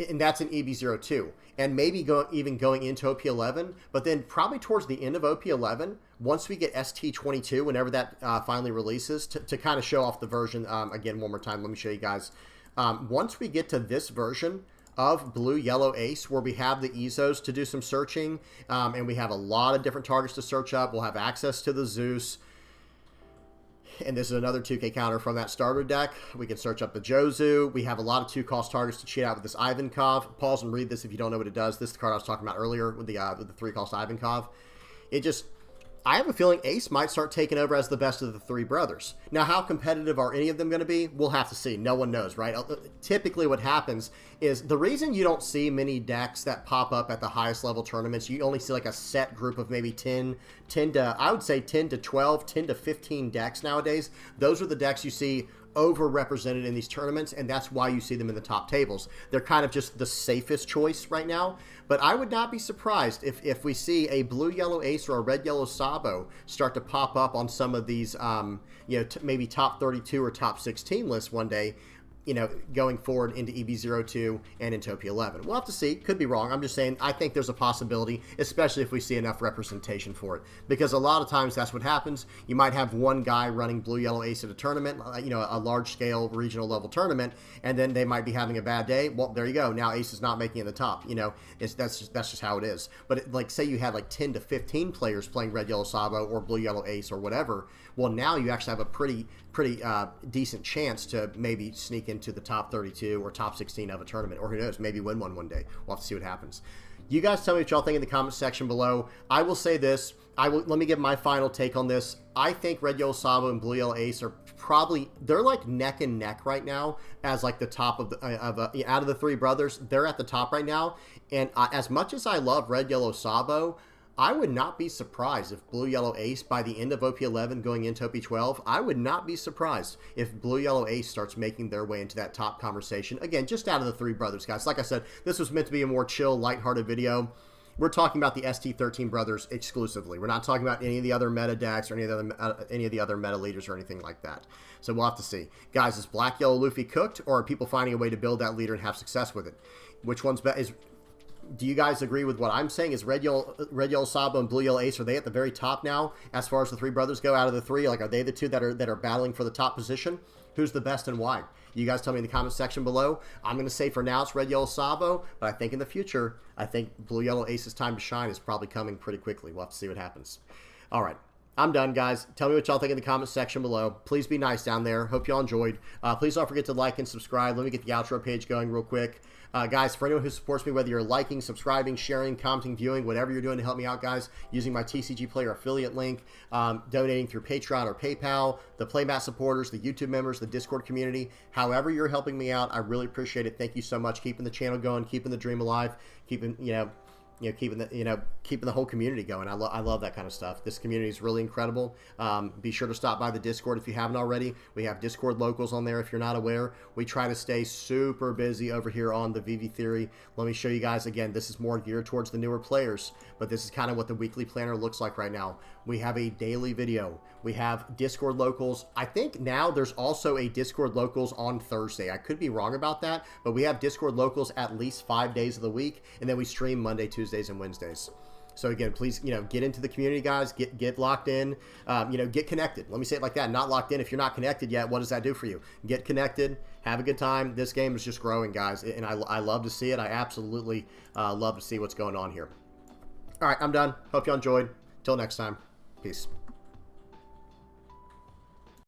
and that's an EB02. And maybe even going into OP11, but then probably towards the end of OP11, once we get ST22, whenever that finally releases, to kind of show off the version, again, one more time, let me show you guys. Once we get to this version of blue, yellow Ace, where we have the EZOs to do some searching, and we have a lot of different targets to search up, we'll have access to the Zeus. And this is another 2K counter from that starter deck. We can search up the Jozu. We have a lot of 2-cost targets to cheat out with this Ivankov. Pause and read this if you don't know what it does. This is the card I was talking about earlier with the 3-cost Ivankov. I have a feeling Ace might start taking over as the best of the three brothers. Now, how competitive are any of them going to be? We'll have to see. No one knows, right? Typically what happens is the reason you don't see many decks that pop up at the highest level tournaments, you only see like a set group of maybe 10 to, I would say 10 to 12, 10 to 15 decks nowadays. Those are the decks you see overrepresented in these tournaments, and that's why you see them in the top tables. They're kind of just the safest choice right now, but I would not be surprised if we see a blue-yellow Ace or a red-yellow Sabo start to pop up on some of these, you know, maybe top 32 or top 16 lists one day, you know, going forward into EB02 and into OP11. We'll have to see. Could be wrong. I'm just saying I think there's a possibility, especially if we see enough representation for it. Because a lot of times that's what happens. You might have one guy running blue, yellow Ace at a tournament, you know, a large-scale regional level tournament, and then they might be having a bad day. Well, there you go. Now Ace is not making it in the top. You know, that's just how it is. But like, say you had like 10 to 15 players playing red, yellow Sabo or blue, yellow Ace or whatever. Well, now you actually have a pretty decent chance to maybe sneak into the top 32 or top 16 of a tournament, or who knows, maybe win one day. We'll have to see what happens. You guys tell me what y'all think in the comment section below. I will say this. Let me give my final take on this. I think red, yellow Sabo and blue, yellow Ace are probably, they're like neck and neck right now as like the top of out of the three brothers. They're at the top right now. And as much as I love red, yellow Sabo, I would not be surprised if blue, yellow Ace by the end of OP11 going into OP12, I would not be surprised if blue, yellow Ace starts making their way into that top conversation. Again, just out of the three brothers, guys. Like I said, this was meant to be a more chill, lighthearted video. We're talking about the ST13 brothers exclusively. We're not talking about any of the other meta decks or any of the other meta leaders or anything like that. So we'll have to see. Guys, is black, yellow Luffy cooked, or are people finding a way to build that leader and have success with it? Which one's better? Do you guys agree with what I'm saying? Is red, yellow Sabo and blue, yellow Ace, are they at the very top now as far as the three brothers go out of the three? Like, are they the two that are battling for the top position? Who's the best and why? You guys tell me in the comment section below. I'm going to say for now it's red, yellow Sabo, but I think in the future, I think blue, yellow Ace's time to shine is probably coming pretty quickly. We'll have to see what happens. All right. I'm done, guys. Tell me what y'all think in the comment section below. Please be nice down there. Hope y'all enjoyed. Please don't forget to like and subscribe. Let me get the outro page going real quick. Guys, for anyone who supports me, whether you're liking, subscribing, sharing, commenting, viewing, whatever you're doing to help me out, guys, using my TCG Player affiliate link, donating through Patreon or PayPal, the Playmat supporters, the YouTube members, the Discord community, however you're helping me out, I really appreciate it. Thank you so much. Keeping the channel going, keeping the dream alive, keeping, you know, keeping the whole community going. I love that kind of stuff. This community is really incredible. Be sure to stop by the Discord if you haven't already. We have Discord locals on there if you're not aware. We try to stay super busy over here on the VV Theory. Let me show you guys again. This is more geared towards the newer players, but this is kind of what the weekly planner looks like right now. We have a daily video. We have Discord locals. I think now there's also a Discord locals on Thursday. I could be wrong about that, but we have Discord locals at least 5 days of the week, and then we stream Monday, Tuesdays, and Wednesdays. So again, please, get into the community, guys. Get locked in. Get connected. Let me say it like that. Not locked in. If you're not connected yet, what does that do for you? Get connected. Have a good time. This game is just growing, guys, and I love to see it. I absolutely love to see what's going on here. All right, I'm done. Hope you enjoyed. Till next time. Peace.